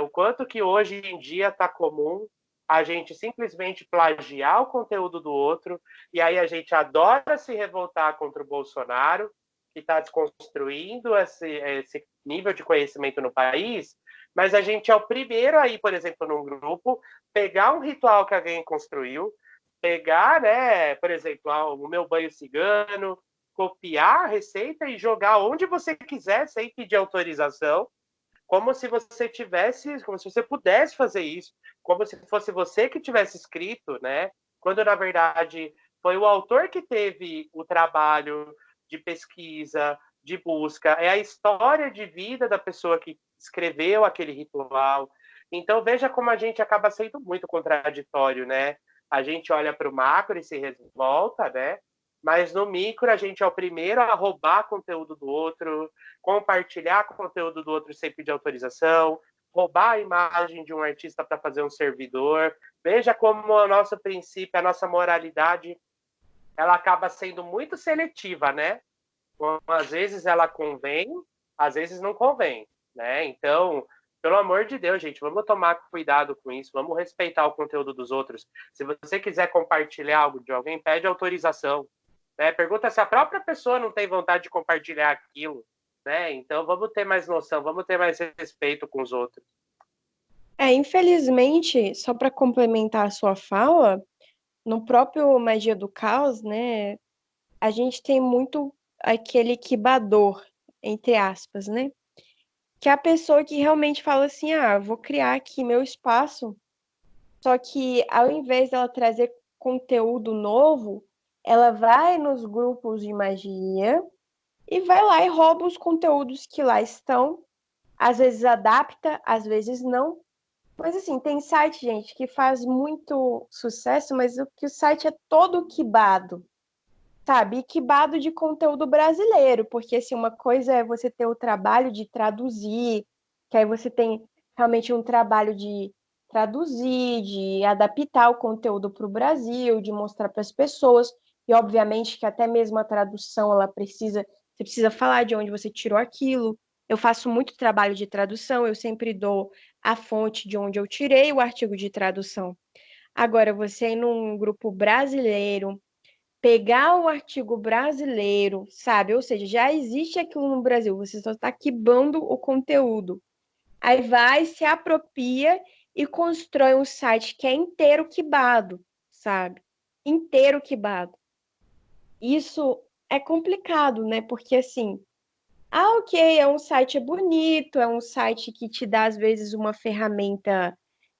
Speaker 2: O quanto que hoje em dia está comum a gente simplesmente plagiar o conteúdo do outro, e aí a gente adora se revoltar contra o Bolsonaro, que está desconstruindo esse nível de conhecimento no país, mas a gente é o primeiro aí, por exemplo, num grupo, pegar um ritual que alguém construiu, pegar, né, por exemplo, o meu banho cigano, copiar a receita e jogar onde você quiser sem pedir autorização, como se você tivesse, como se você pudesse fazer isso, como se fosse você que tivesse escrito, né? Quando na verdade foi o autor que teve o trabalho de pesquisa, de busca, é a história de vida da pessoa que escreveu aquele ritual. Então veja como a gente acaba sendo muito contraditório, né? a gente olha para o macro e se revolta, né? Mas no micro a gente é o primeiro a roubar conteúdo do outro, compartilhar conteúdo do outro sem pedir autorização, roubar a imagem de um artista para fazer um servidor. Veja como o nosso princípio, a nossa moralidade, ela acaba sendo muito seletiva, né? Às vezes ela convém, às vezes não convém, né? Então, pelo amor de Deus, gente, vamos tomar cuidado com isso, vamos respeitar o conteúdo dos outros. Se você quiser compartilhar algo de alguém, pede autorização, né? Pergunta se a própria pessoa não tem vontade de compartilhar aquilo, né? Então, vamos ter mais noção, vamos ter mais respeito com os outros.
Speaker 1: Infelizmente, só para complementar a sua fala, no próprio Magia do Caos, né, a gente tem muito aquele quibador, entre aspas, né? Que é a pessoa que realmente fala assim, vou criar aqui meu espaço, só que ao invés dela trazer conteúdo novo, ela vai nos grupos de magia e vai lá e rouba os conteúdos que lá estão, às vezes adapta, às vezes não. Mas assim, tem site, gente, que faz muito sucesso, mas o site é todo quibado, sabe? E quibado de conteúdo brasileiro, porque assim, uma coisa é você ter o trabalho de traduzir, que aí você tem realmente um trabalho de traduzir, de adaptar o conteúdo para o Brasil, de mostrar para as pessoas, e obviamente que até mesmo a tradução, você precisa falar de onde você tirou aquilo. Eu faço muito trabalho de tradução, eu sempre dou a fonte de onde eu tirei o artigo de tradução. Agora, você ir num grupo brasileiro, pegar o artigo brasileiro, sabe? Ou seja, já existe aquilo no Brasil, você só está quibando o conteúdo. Aí vai, se apropria e constrói um site que é inteiro quibado, sabe? Inteiro quibado. Isso é complicado, né? Porque assim, ok, é um site bonito, é um site que te dá, às vezes, uma ferramenta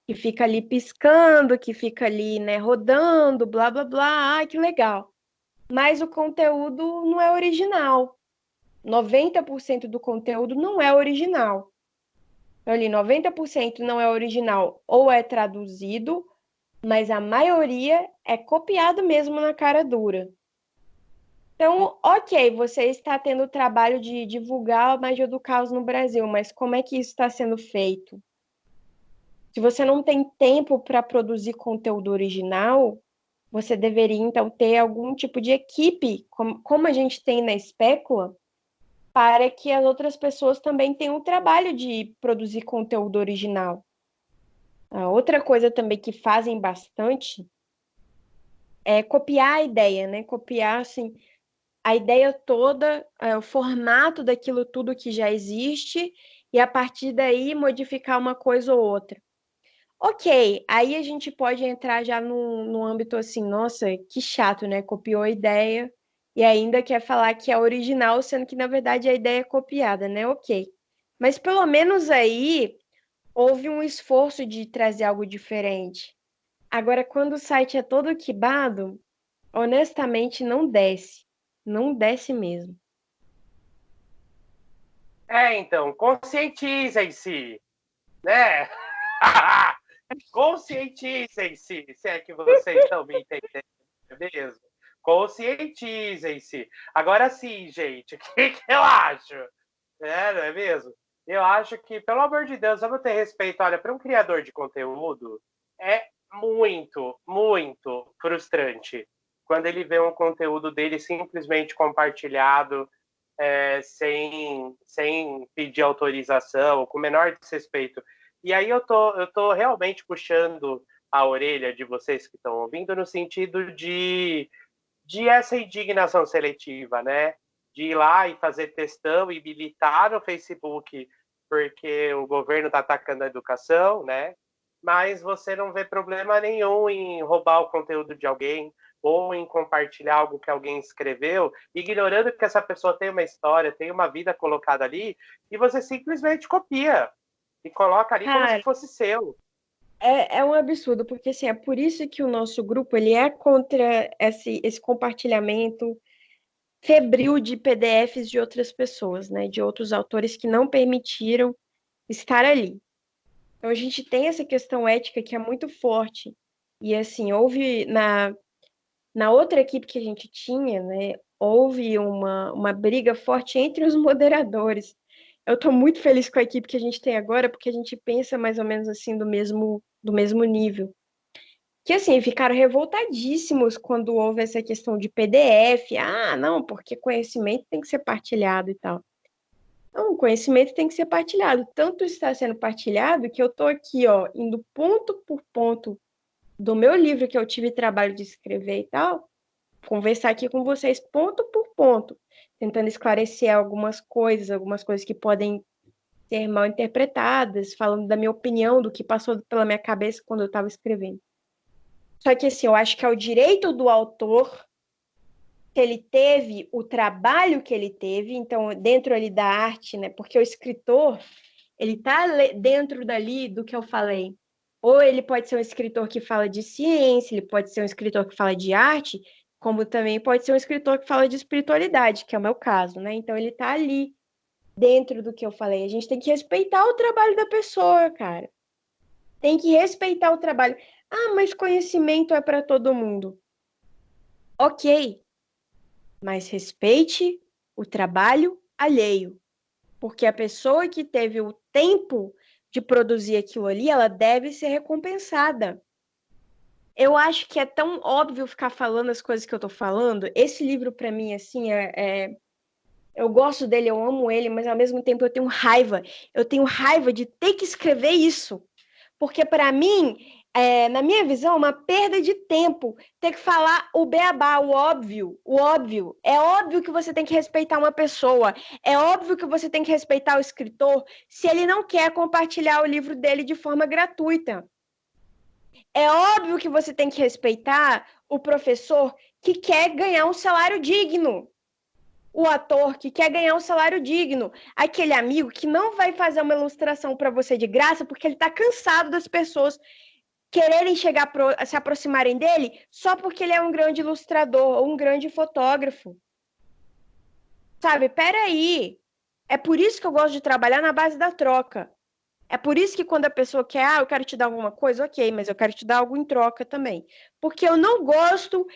Speaker 1: que fica ali piscando, que fica ali, né, rodando, blá, blá, blá, que legal. Mas o conteúdo não é original. 90% do conteúdo não é original. Então, ali, 90% não é original ou é traduzido, mas a maioria é copiado mesmo na cara dura. Então, ok, você está tendo o trabalho de divulgar a magia do caos no Brasil, mas como é que isso está sendo feito? Se você não tem tempo para produzir conteúdo original, você deveria então ter algum tipo de equipe, como a gente tem na Espécula, para que as outras pessoas também tenham o trabalho de produzir conteúdo original. Outra coisa também que fazem bastante é copiar a ideia, né? Copiar, assim, a ideia toda, o formato daquilo tudo que já existe, e a partir daí modificar uma coisa ou outra. Ok, aí a gente pode entrar já no âmbito assim, nossa, que chato, né? Copiou a ideia e ainda quer falar que é original, sendo que na verdade a ideia é copiada, né? Ok. Mas pelo menos aí houve um esforço de trazer algo diferente. Agora, quando o site é todo quibado, honestamente não desce. Não desce mesmo.
Speaker 2: Então, conscientizem-se, né? Conscientizem-se, se é que vocês estão me entendendo mesmo. Conscientizem-se. Agora sim, gente, o que eu acho? Não é mesmo? Eu acho que, pelo amor de Deus, vamos ter respeito. Olha, para um criador de conteúdo, é muito, muito frustrante quando ele vê um conteúdo dele simplesmente compartilhado, sem pedir autorização, com o menor desrespeito. E aí eu tô realmente puxando a orelha de vocês que estão ouvindo no sentido de essa indignação seletiva, né? De ir lá e fazer textão e militar no Facebook porque o governo está atacando a educação, né? Mas você não vê problema nenhum em roubar o conteúdo de alguém ou em compartilhar algo que alguém escreveu, ignorando que essa pessoa tem uma história, tem uma vida colocada ali, e você simplesmente copia e coloca ali como se
Speaker 1: Cara,
Speaker 2: fosse seu.
Speaker 1: é um absurdo, porque assim, é por isso que o nosso grupo ele é contra esse compartilhamento febril de PDFs de outras pessoas, né? De outros autores que não permitiram estar ali. Então a gente tem essa questão ética que é muito forte. E assim, houve na outra equipe que a gente tinha, né, houve uma briga forte entre os moderadores. Eu estou muito feliz com a equipe que a gente tem agora, porque a gente pensa mais ou menos assim do mesmo nível. Que assim, ficaram revoltadíssimos quando houve essa questão de PDF. Ah, não, porque conhecimento tem que ser partilhado e tal. Não, o conhecimento tem que ser partilhado. Tanto está sendo partilhado que eu estou aqui, ó, indo ponto por ponto do meu livro que eu tive trabalho de escrever e tal, conversar aqui com vocês ponto por ponto, tentando esclarecer algumas coisas que podem ser mal interpretadas, falando da minha opinião, do que passou pela minha cabeça quando eu estava escrevendo. Só que assim, eu acho que é o direito do autor que ele teve, o trabalho que ele teve, então dentro ali da arte, né? Porque o escritor, ele tá dentro dali do que eu falei. Ou ele pode ser um escritor que fala de ciência, ele pode ser um escritor que fala de arte, como também pode ser um escritor que fala de espiritualidade, que é o meu caso, né? Então ele tá ali dentro do que eu falei. A gente tem que respeitar o trabalho da pessoa, cara. Tem que respeitar o trabalho. Ah, mas conhecimento é para todo mundo. Ok, mas respeite o trabalho alheio, porque a pessoa que teve o tempo de produzir aquilo ali, ela deve ser recompensada. Eu acho que é tão óbvio ficar falando as coisas que eu tô falando. Esse livro, para mim, assim, eu gosto dele, eu amo ele, mas ao mesmo tempo eu tenho raiva. Eu tenho raiva de ter que escrever isso. Porque, para mim, na minha visão, é uma perda de tempo ter que falar o beabá, o óbvio, o óbvio. É óbvio que você tem que respeitar uma pessoa, é óbvio que você tem que respeitar o escritor se ele não quer compartilhar o livro dele de forma gratuita. É óbvio que você tem que respeitar o professor que quer ganhar um salário digno. O ator que quer ganhar um salário digno, aquele amigo que não vai fazer uma ilustração para você de graça porque ele está cansado das pessoas quererem chegar se aproximarem dele só porque ele é um grande ilustrador ou um grande fotógrafo. Sabe, peraí. É por isso que eu gosto de trabalhar na base da troca. É por isso que quando a pessoa quer, eu quero te dar alguma coisa, ok, mas eu quero te dar algo em troca também. Porque eu não gosto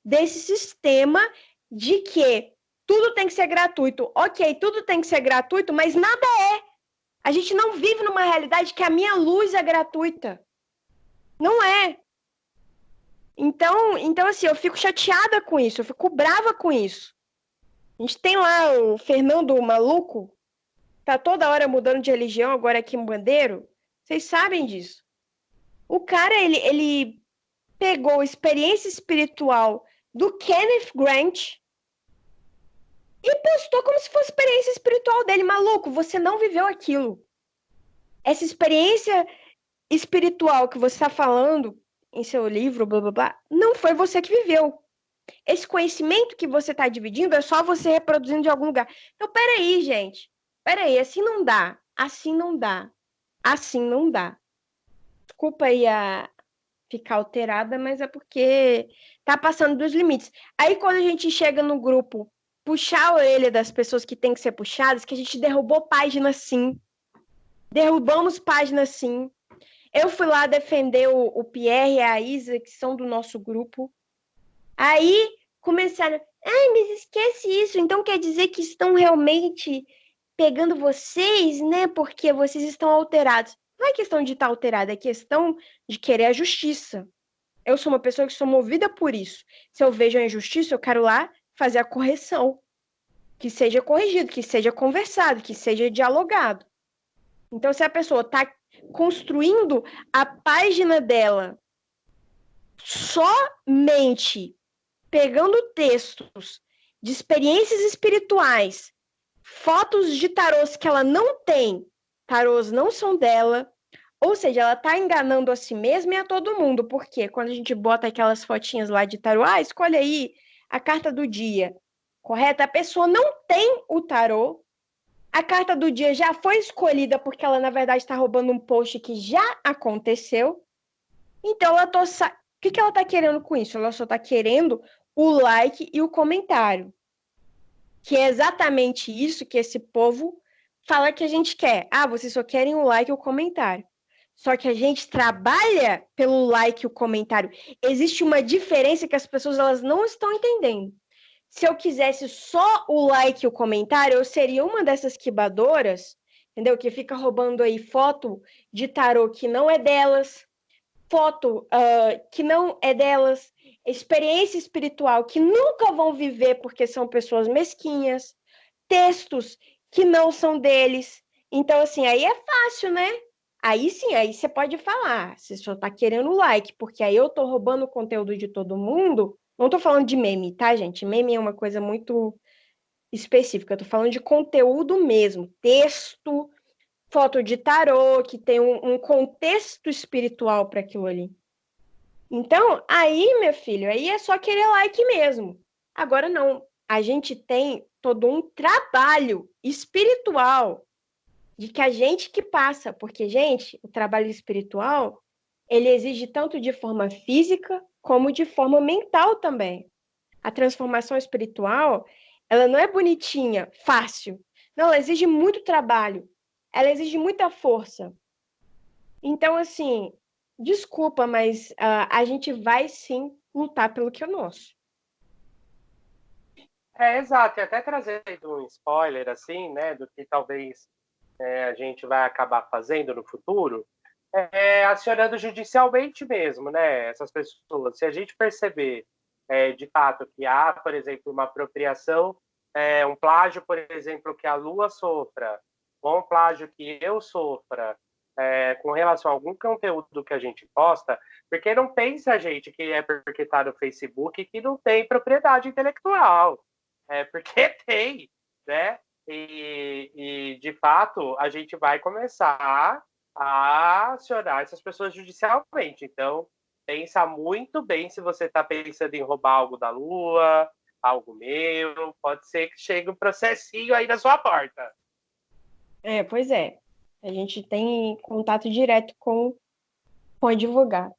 Speaker 1: desse sistema de que tudo tem que ser gratuito. Ok, tudo tem que ser gratuito, mas nada é. A gente não vive numa realidade que a minha luz é gratuita. Não é. Então assim, eu fico chateada com isso, eu fico brava com isso. A gente tem lá o Fernando o Maluco, tá toda hora mudando de religião, agora aqui em Bandeiro. Vocês sabem disso. O cara, ele pegou a experiência espiritual do Kenneth Grant e postou como se fosse experiência espiritual dele. Maluco, você não viveu aquilo. Essa experiência espiritual que você está falando em seu livro, blá blá blá, não foi você que viveu. Esse conhecimento que você está dividindo é só você reproduzindo de algum lugar. Então, peraí, gente. Peraí, assim não dá. Assim não dá. Assim não dá. Desculpa aí a ficar alterada, mas é porque tá passando dos limites. Aí, quando a gente chega no grupo, puxar a orelha das pessoas que tem que ser puxadas, que a gente derrubou página sim. Derrubamos página sim. Eu fui lá defender o Pierre e a Isa, que são do nosso grupo. Aí começaram, ai, mas esquece isso, então quer dizer que estão realmente pegando vocês, né? Porque vocês estão alterados. Não é questão de estar alterado, é questão de querer a justiça. Eu sou uma pessoa que sou movida por isso. Se eu vejo a injustiça, eu quero lá fazer a correção. Que seja corrigido, que seja conversado, que seja dialogado. Então, se a pessoa está construindo a página dela somente pegando textos de experiências espirituais, fotos de tarôs que ela não tem, tarôs não são dela, ou seja, ela tá enganando a si mesma e a todo mundo, porque quando a gente bota aquelas fotinhas lá de tarô, escolhe aí a carta do dia, correto? A pessoa não tem o tarô, a carta do dia já foi escolhida porque ela, na verdade, está roubando um post que já aconteceu, então ela o que ela tá querendo com isso? Ela só tá querendo o like e o comentário. Que é exatamente isso que esse povo fala que a gente quer. Ah, vocês só querem o like e o comentário. Só que a gente trabalha pelo like e o comentário. Existe uma diferença que as pessoas elas não estão entendendo. Se eu quisesse só o like e o comentário, eu seria uma dessas quibadoras, entendeu? Que fica roubando aí foto de tarô que não é delas, foto que não é delas, experiência espiritual que nunca vão viver porque são pessoas mesquinhas, textos que não são deles. Então, assim, aí é fácil, né? Aí sim, aí você pode falar, você só tá querendo like, porque aí eu tô roubando o conteúdo de todo mundo. Não tô falando de meme, tá, gente? Meme é uma coisa muito específica. Eu tô falando de conteúdo mesmo, texto, foto de tarô, que tem um contexto espiritual para aquilo ali. Então, aí, meu filho, aí é só querer like mesmo. Agora não, a gente tem todo um trabalho espiritual de que a gente que passa, porque, gente, o trabalho espiritual, ele exige tanto de forma física como de forma mental também. A transformação espiritual, ela não é bonitinha, fácil. Não, ela exige muito trabalho. Ela exige muita força. Então, assim, desculpa, mas a gente vai sim lutar pelo que é nosso.
Speaker 2: Exato, e até trazendo um spoiler, assim, né, do que talvez a gente vai acabar fazendo no futuro, acionando judicialmente mesmo, né, essas pessoas. Se a gente perceber, de fato, que há, por exemplo, uma apropriação, um plágio, por exemplo, que a Lua sofra, ou um plágio que eu sofra, com relação a algum conteúdo que a gente posta, porque não pense a gente que é porque está no Facebook que não tem propriedade intelectual. Porque tem, né? De fato, a gente vai começar a acionar essas pessoas judicialmente. Então, pensa muito bem se você está pensando em roubar algo da Lua, algo meu. Pode ser que chegue um processinho aí na sua porta.
Speaker 1: Pois é. A gente tem contato direto com o advogado.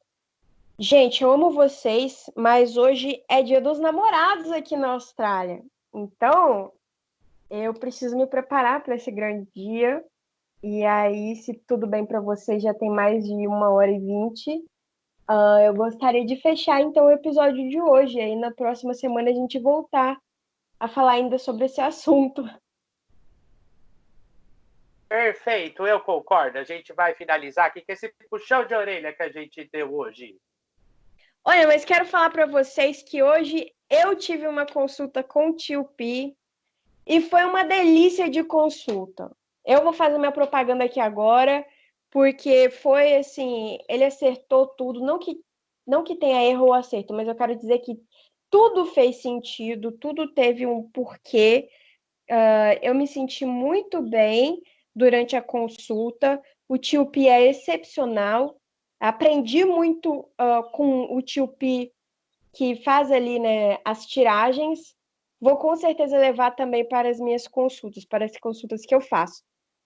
Speaker 1: Gente, eu amo vocês, mas hoje é Dia dos Namorados aqui na Austrália. Então, eu preciso me preparar para esse grande dia. E aí, se tudo bem para vocês, já tem mais de 1h20. Eu gostaria de fechar então o episódio de hoje. E aí, na próxima semana, a gente voltar a falar ainda sobre esse assunto.
Speaker 2: Perfeito, eu concordo. A gente vai finalizar aqui com esse puxão de orelha que a gente deu hoje.
Speaker 1: Olha, mas quero falar para vocês que hoje eu tive uma consulta com o tio Pi e foi uma delícia de consulta. Eu vou fazer minha propaganda aqui agora, porque foi assim, ele acertou tudo, não que tenha erro ou acerto, mas eu quero dizer que tudo fez sentido, tudo teve um porquê. Eu me senti muito bem durante a consulta. O tio Pi é excepcional. Aprendi muito com o tio Pi que faz ali, né, as tiragens. Vou com certeza levar também para as minhas consultas, para as consultas que eu faço.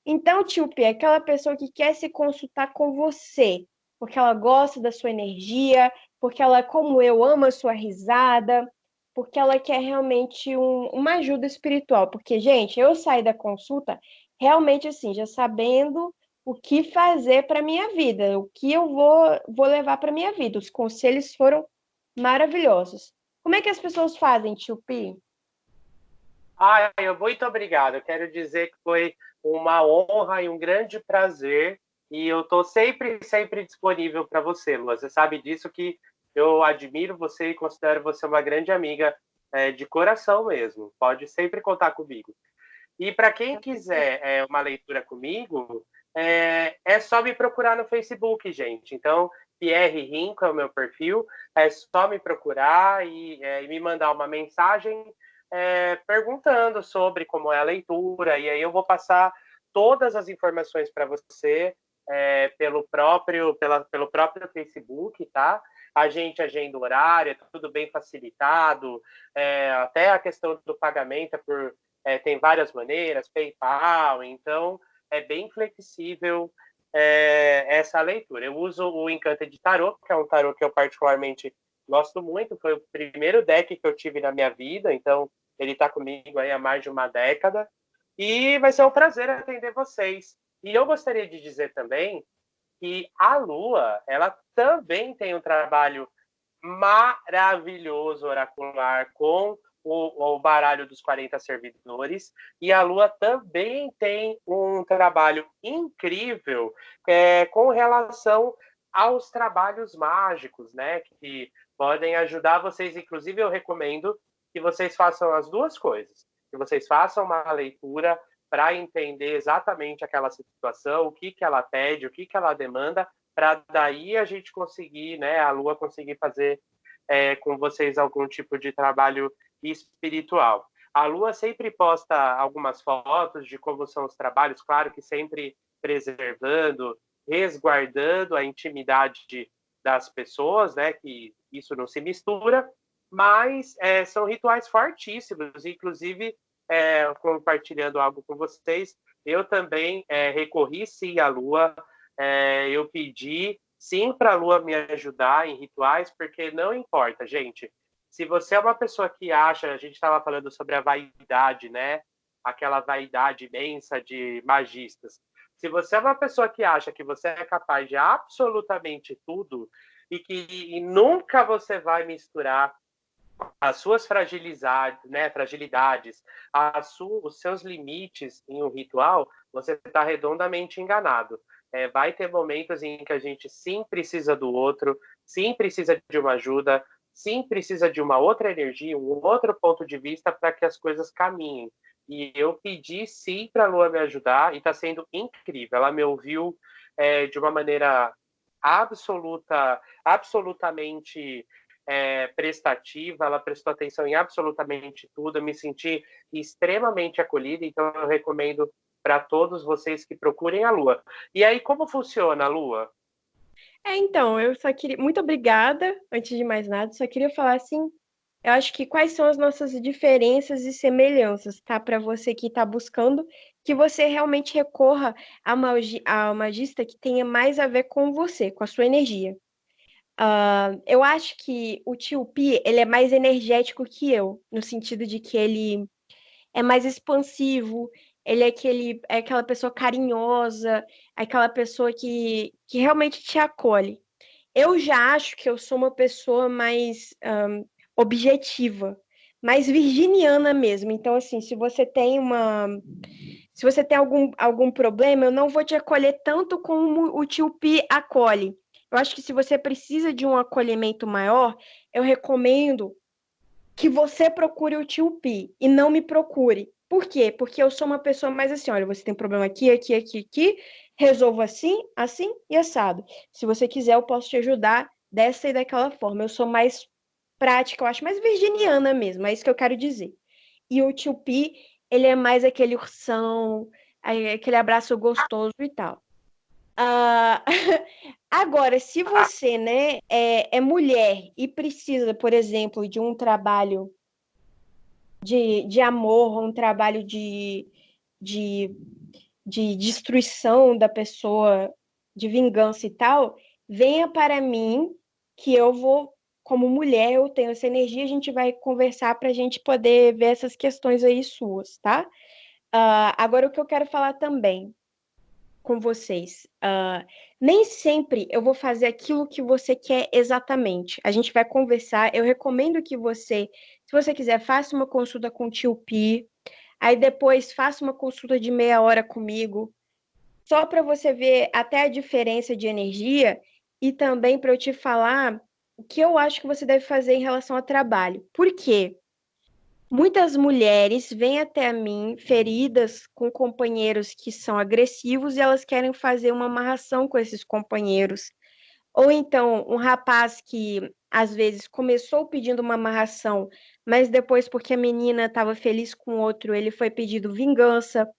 Speaker 1: Então, tio P, é aquela pessoa que quer se consultar com você, porque ela gosta da sua energia, porque ela, como eu, ama a sua risada, porque ela quer realmente uma ajuda espiritual. Porque, gente, eu saí da consulta realmente assim, já sabendo o que fazer para minha vida, o que eu vou levar para minha vida. Os conselhos foram maravilhosos. Como é que as pessoas fazem, tio Pi?
Speaker 2: Muito obrigado. Eu quero dizer que foi uma honra e um grande prazer. E eu estou sempre, sempre disponível para você, Lua. Você sabe disso que eu admiro você e considero você uma grande amiga, de coração mesmo. Pode sempre contar comigo. E para quem quiser uma leitura comigo, é só me procurar no Facebook, gente. Então, Pierre Rinco é o meu perfil. É só me procurar e me mandar uma mensagem perguntando sobre como é a leitura. E aí eu vou passar todas as informações para você pelo próprio Facebook, tá? A gente agenda o horário, é tudo bem facilitado. Até a questão do pagamento tem várias maneiras, PayPal, então é bem flexível essa leitura. Eu uso o Encanto de Tarot, que é um tarot que eu particularmente gosto muito, foi o primeiro deck que eu tive na minha vida, então ele está comigo aí há mais de uma década, e vai ser um prazer atender vocês. E eu gostaria de dizer também que a Lua, ela também tem um trabalho maravilhoso oracular com o baralho dos 40 servidores, e a Lua também tem um trabalho incrível com relação aos trabalhos mágicos, né? Que podem ajudar vocês. Inclusive, eu recomendo que vocês façam as duas coisas. Que vocês façam uma leitura para entender exatamente aquela situação, o que ela pede, o que ela demanda, para daí a gente conseguir, né, a Lua conseguir fazer com vocês algum tipo de trabalho espiritual. A Lua sempre posta algumas fotos de como são os trabalhos, claro que sempre preservando, resguardando a intimidade das pessoas, né, que isso não se mistura, mas são rituais fortíssimos, inclusive, compartilhando algo com vocês, eu também recorri sim à Lua, eu pedi sim para a Lua me ajudar em rituais, porque não importa, gente. Se você é uma pessoa que acha, a gente estava falando sobre a vaidade, né? Aquela vaidade imensa de magistas. Se você é uma pessoa que acha que você é capaz de absolutamente tudo e nunca você vai misturar as suas fragilidades, né, os seus limites em um ritual, você está redondamente enganado. Vai ter momentos em que a gente sim precisa do outro, sim precisa de uma ajuda, sim precisa de uma outra energia, um outro ponto de vista para que as coisas caminhem. E eu pedi sim para a Lua me ajudar e está sendo incrível. Ela me ouviu de uma maneira absolutamente prestativa, ela prestou atenção em absolutamente tudo, eu me senti extremamente acolhida, então eu recomendo para todos vocês que procurem a Lua. E aí, como funciona a Lua?
Speaker 1: Então, eu só queria. Muito obrigada, antes de mais nada, só queria falar assim. Eu acho que quais são as nossas diferenças e semelhanças, tá? Para você que está buscando, que você realmente recorra a magista que tenha mais a ver com você, com a sua energia. Eu acho que o tio Pi, ele é mais energético que eu, no sentido de que ele é mais expansivo, ele é aquela pessoa carinhosa, aquela pessoa que realmente te acolhe. Eu já acho que eu sou uma pessoa mais objetiva, mais virginiana mesmo. Então, assim, se você tem algum problema, eu não vou te acolher tanto como o tio Pi acolhe. Eu acho que se você precisa de um acolhimento maior, eu recomendo que você procure o tio Pi e não me procure. Por quê? Porque eu sou uma pessoa mais assim, olha, você tem um problema aqui, aqui, aqui, aqui, resolvo assim, assim e assado. Se você quiser, eu posso te ajudar dessa e daquela forma. Eu sou mais prática, eu acho mais virginiana mesmo, é isso que eu quero dizer. E o tio Pi, ele é mais aquele ursão, aquele abraço gostoso e tal. Ah, agora, se você, né, é mulher e precisa, por exemplo, de um trabalho de amor, um trabalho de, de destruição da pessoa, de vingança e tal, venha para mim que eu vou, como mulher, eu tenho essa energia, a gente vai conversar para a gente poder ver essas questões aí suas, tá? Agora, o que eu quero falar também com vocês. Nem sempre eu vou fazer aquilo que você quer exatamente. A gente vai conversar. Eu recomendo que você, se você quiser, faça uma consulta com o tio Pi. Aí depois faça uma consulta de meia hora comigo, só para você ver até a diferença de energia e também para eu te falar o que eu acho que você deve fazer em relação ao trabalho. Por quê? Muitas mulheres vêm até a mim feridas com companheiros que são agressivos e elas querem fazer uma amarração com esses companheiros. Ou então, um rapaz que às vezes começou pedindo uma amarração, mas depois, porque a menina estava feliz com outro, ele foi pedido vingança.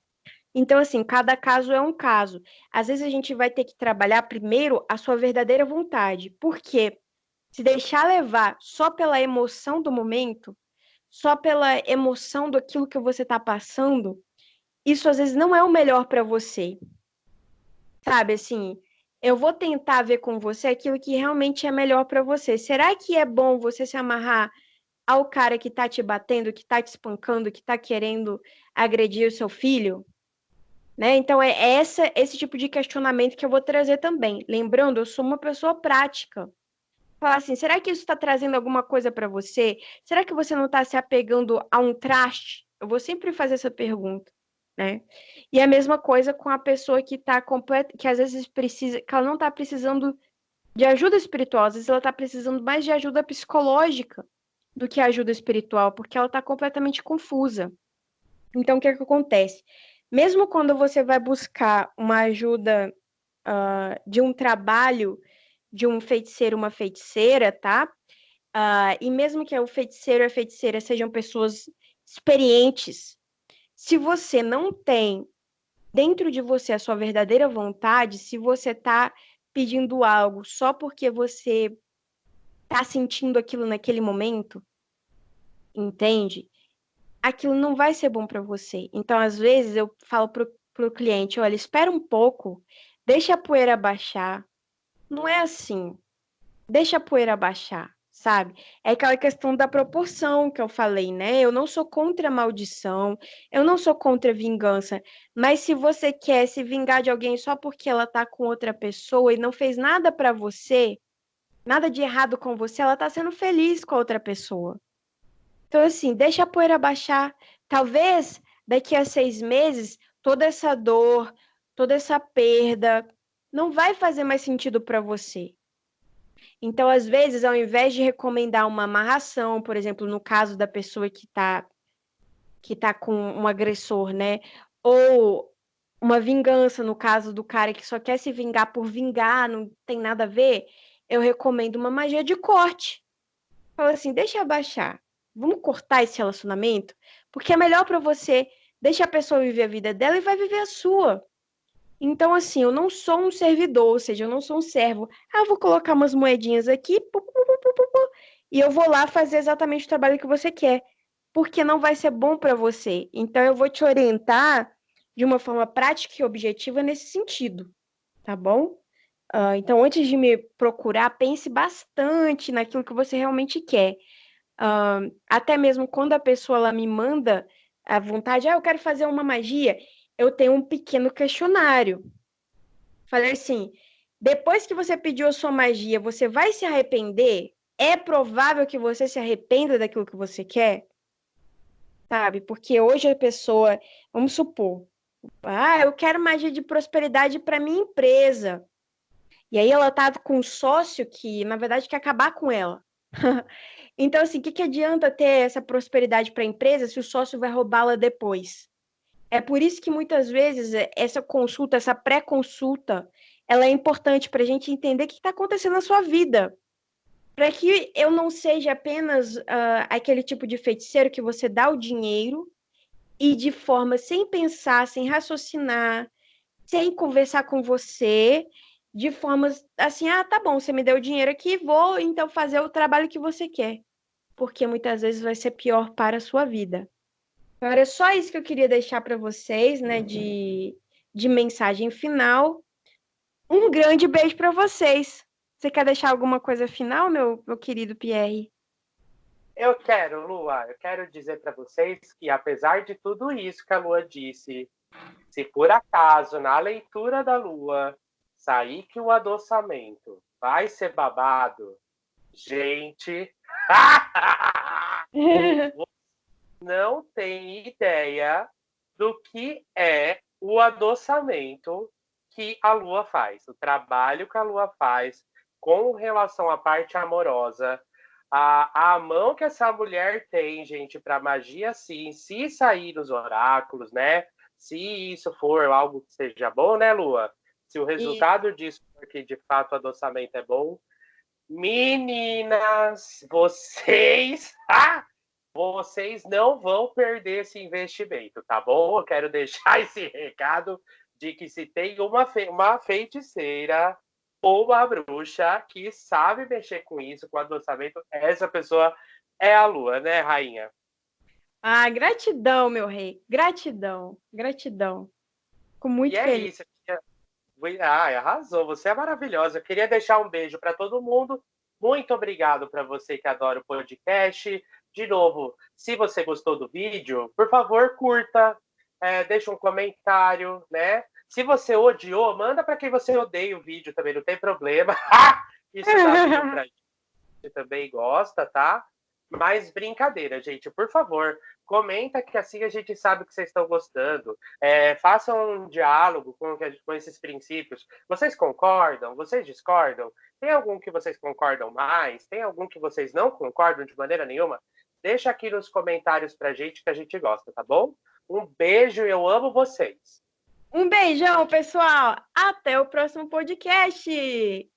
Speaker 1: Então, assim, cada caso é um caso. Às vezes a gente vai ter que trabalhar primeiro a sua verdadeira vontade. Por quê? Se deixar levar só pela emoção do momento, só pela emoção daquilo que você está passando, isso às vezes não é o melhor para você. Sabe, assim, eu vou tentar ver com você aquilo que realmente é melhor para você. Será que é bom você se amarrar ao cara que tá te batendo, que tá te espancando, que tá querendo agredir o seu filho? né? Então é esse tipo de questionamento que eu vou trazer também. Lembrando, eu sou uma pessoa prática. Falar assim, será que isso está trazendo alguma coisa para você? Será que você não está se apegando a um traste? Eu vou sempre fazer essa pergunta, né? E a mesma coisa com a pessoa que está completa, que às vezes precisa, que ela não está precisando de ajuda espiritual, às vezes ela está precisando mais de ajuda psicológica do que ajuda espiritual, porque ela está completamente confusa. Então, o que é que acontece? Mesmo quando você vai buscar uma ajuda de um trabalho de um feiticeiro, uma feiticeira, tá? E mesmo que o feiticeiro e a feiticeira sejam pessoas experientes, se você não tem dentro de você a sua verdadeira vontade, se você está pedindo algo só porque você está sentindo aquilo naquele momento, entende? Aquilo não vai ser bom para você. Então, às vezes, eu falo pro cliente, olha, espera um pouco, deixa a poeira baixar. Não é assim. Deixa a poeira baixar, sabe? É aquela questão da proporção que eu falei, né? Eu não sou contra a maldição, eu não sou contra a vingança, mas se você quer se vingar de alguém só porque ela tá com outra pessoa e não fez nada para você, nada de errado com você, ela tá sendo feliz com a outra pessoa. Então, assim, deixa a poeira baixar. Talvez daqui a 6 meses, toda essa dor, toda essa perda, não vai fazer mais sentido para você. Então, às vezes, ao invés de recomendar uma amarração, por exemplo, no caso da pessoa que tá com um agressor, né? Ou uma vingança, no caso do cara que só quer se vingar por vingar, não tem nada a ver, eu recomendo uma magia de corte. Fala assim, deixa abaixar. Vamos cortar esse relacionamento, porque é melhor para você. Deixa a pessoa viver a vida dela e vai viver a sua. Então, assim, eu não sou um servidor, ou seja, eu não sou um servo. Eu vou colocar umas moedinhas aqui, e eu vou lá fazer exatamente o trabalho que você quer, porque não vai ser bom para você. Então, eu vou te orientar de uma forma prática e objetiva nesse sentido, tá bom? Então, antes de me procurar, pense bastante naquilo que você realmente quer. Até mesmo quando a pessoa ela me manda a vontade, eu quero fazer uma magia, eu tenho um pequeno questionário. Falei assim: depois que você pediu a sua magia, você vai se arrepender? É provável que você se arrependa daquilo que você quer, sabe? Porque hoje a pessoa, vamos supor, eu quero magia de prosperidade para minha empresa. E aí ela tá com um sócio que, na verdade, quer acabar com ela. Então, assim, o que adianta ter essa prosperidade para a empresa se o sócio vai roubá-la depois? É por isso que muitas vezes essa consulta, essa pré-consulta, ela é importante para a gente entender o que está acontecendo na sua vida. Para que eu não seja apenas aquele tipo de feiticeiro que você dá o dinheiro e de forma sem pensar, sem raciocinar, sem conversar com você, de forma assim, tá bom, você me deu o dinheiro aqui, vou então fazer o trabalho que você quer. Porque muitas vezes vai ser pior para a sua vida. Agora, é só isso que eu queria deixar para vocês, né, de mensagem final. Um grande beijo para vocês. Você quer deixar alguma coisa final, meu querido Pierre?
Speaker 2: Eu quero, Lua, eu quero dizer para vocês que, apesar de tudo isso que a Lua disse, se por acaso na leitura da Lua sair que o adoçamento vai ser babado, gente, não tem ideia do que é o adoçamento que a Lua faz, o trabalho que a Lua faz com relação à parte amorosa, a mão que essa mulher tem, gente, para magia, sim, se sair nos oráculos, né? Se isso for algo que seja bom, né, Lua? Se o
Speaker 1: E
Speaker 2: resultado disso for que de fato o adoçamento é bom, meninas, vocês, vocês não vão perder esse investimento, tá bom? Eu quero deixar esse recado de que se tem uma feiticeira ou uma bruxa que sabe mexer com isso, com adoçamento, essa pessoa é a Lua, né, rainha?
Speaker 1: gratidão, meu rei. Gratidão, gratidão. Fico
Speaker 2: E
Speaker 1: muito
Speaker 2: é
Speaker 1: feliz.
Speaker 2: isso. Arrasou. Você é maravilhosa. Eu queria deixar um beijo para todo mundo. Muito obrigado para você que adora o podcast. De novo, se você gostou do vídeo, por favor, curta. deixa um comentário, né? Se você odiou, manda para quem você odeia o vídeo também, não tem problema. Isso dá view pra gente, você também gosta, tá? Mas brincadeira, gente, por favor, comenta que assim a gente sabe que vocês estão gostando. Façam um diálogo com esses princípios. Vocês concordam? Vocês discordam? Tem algum que vocês concordam mais? Tem algum que vocês não concordam de maneira nenhuma? Deixa aqui nos comentários pra gente que a gente gosta, tá bom? Um beijo, eu amo vocês.
Speaker 1: Um beijão, pessoal. Até o próximo podcast.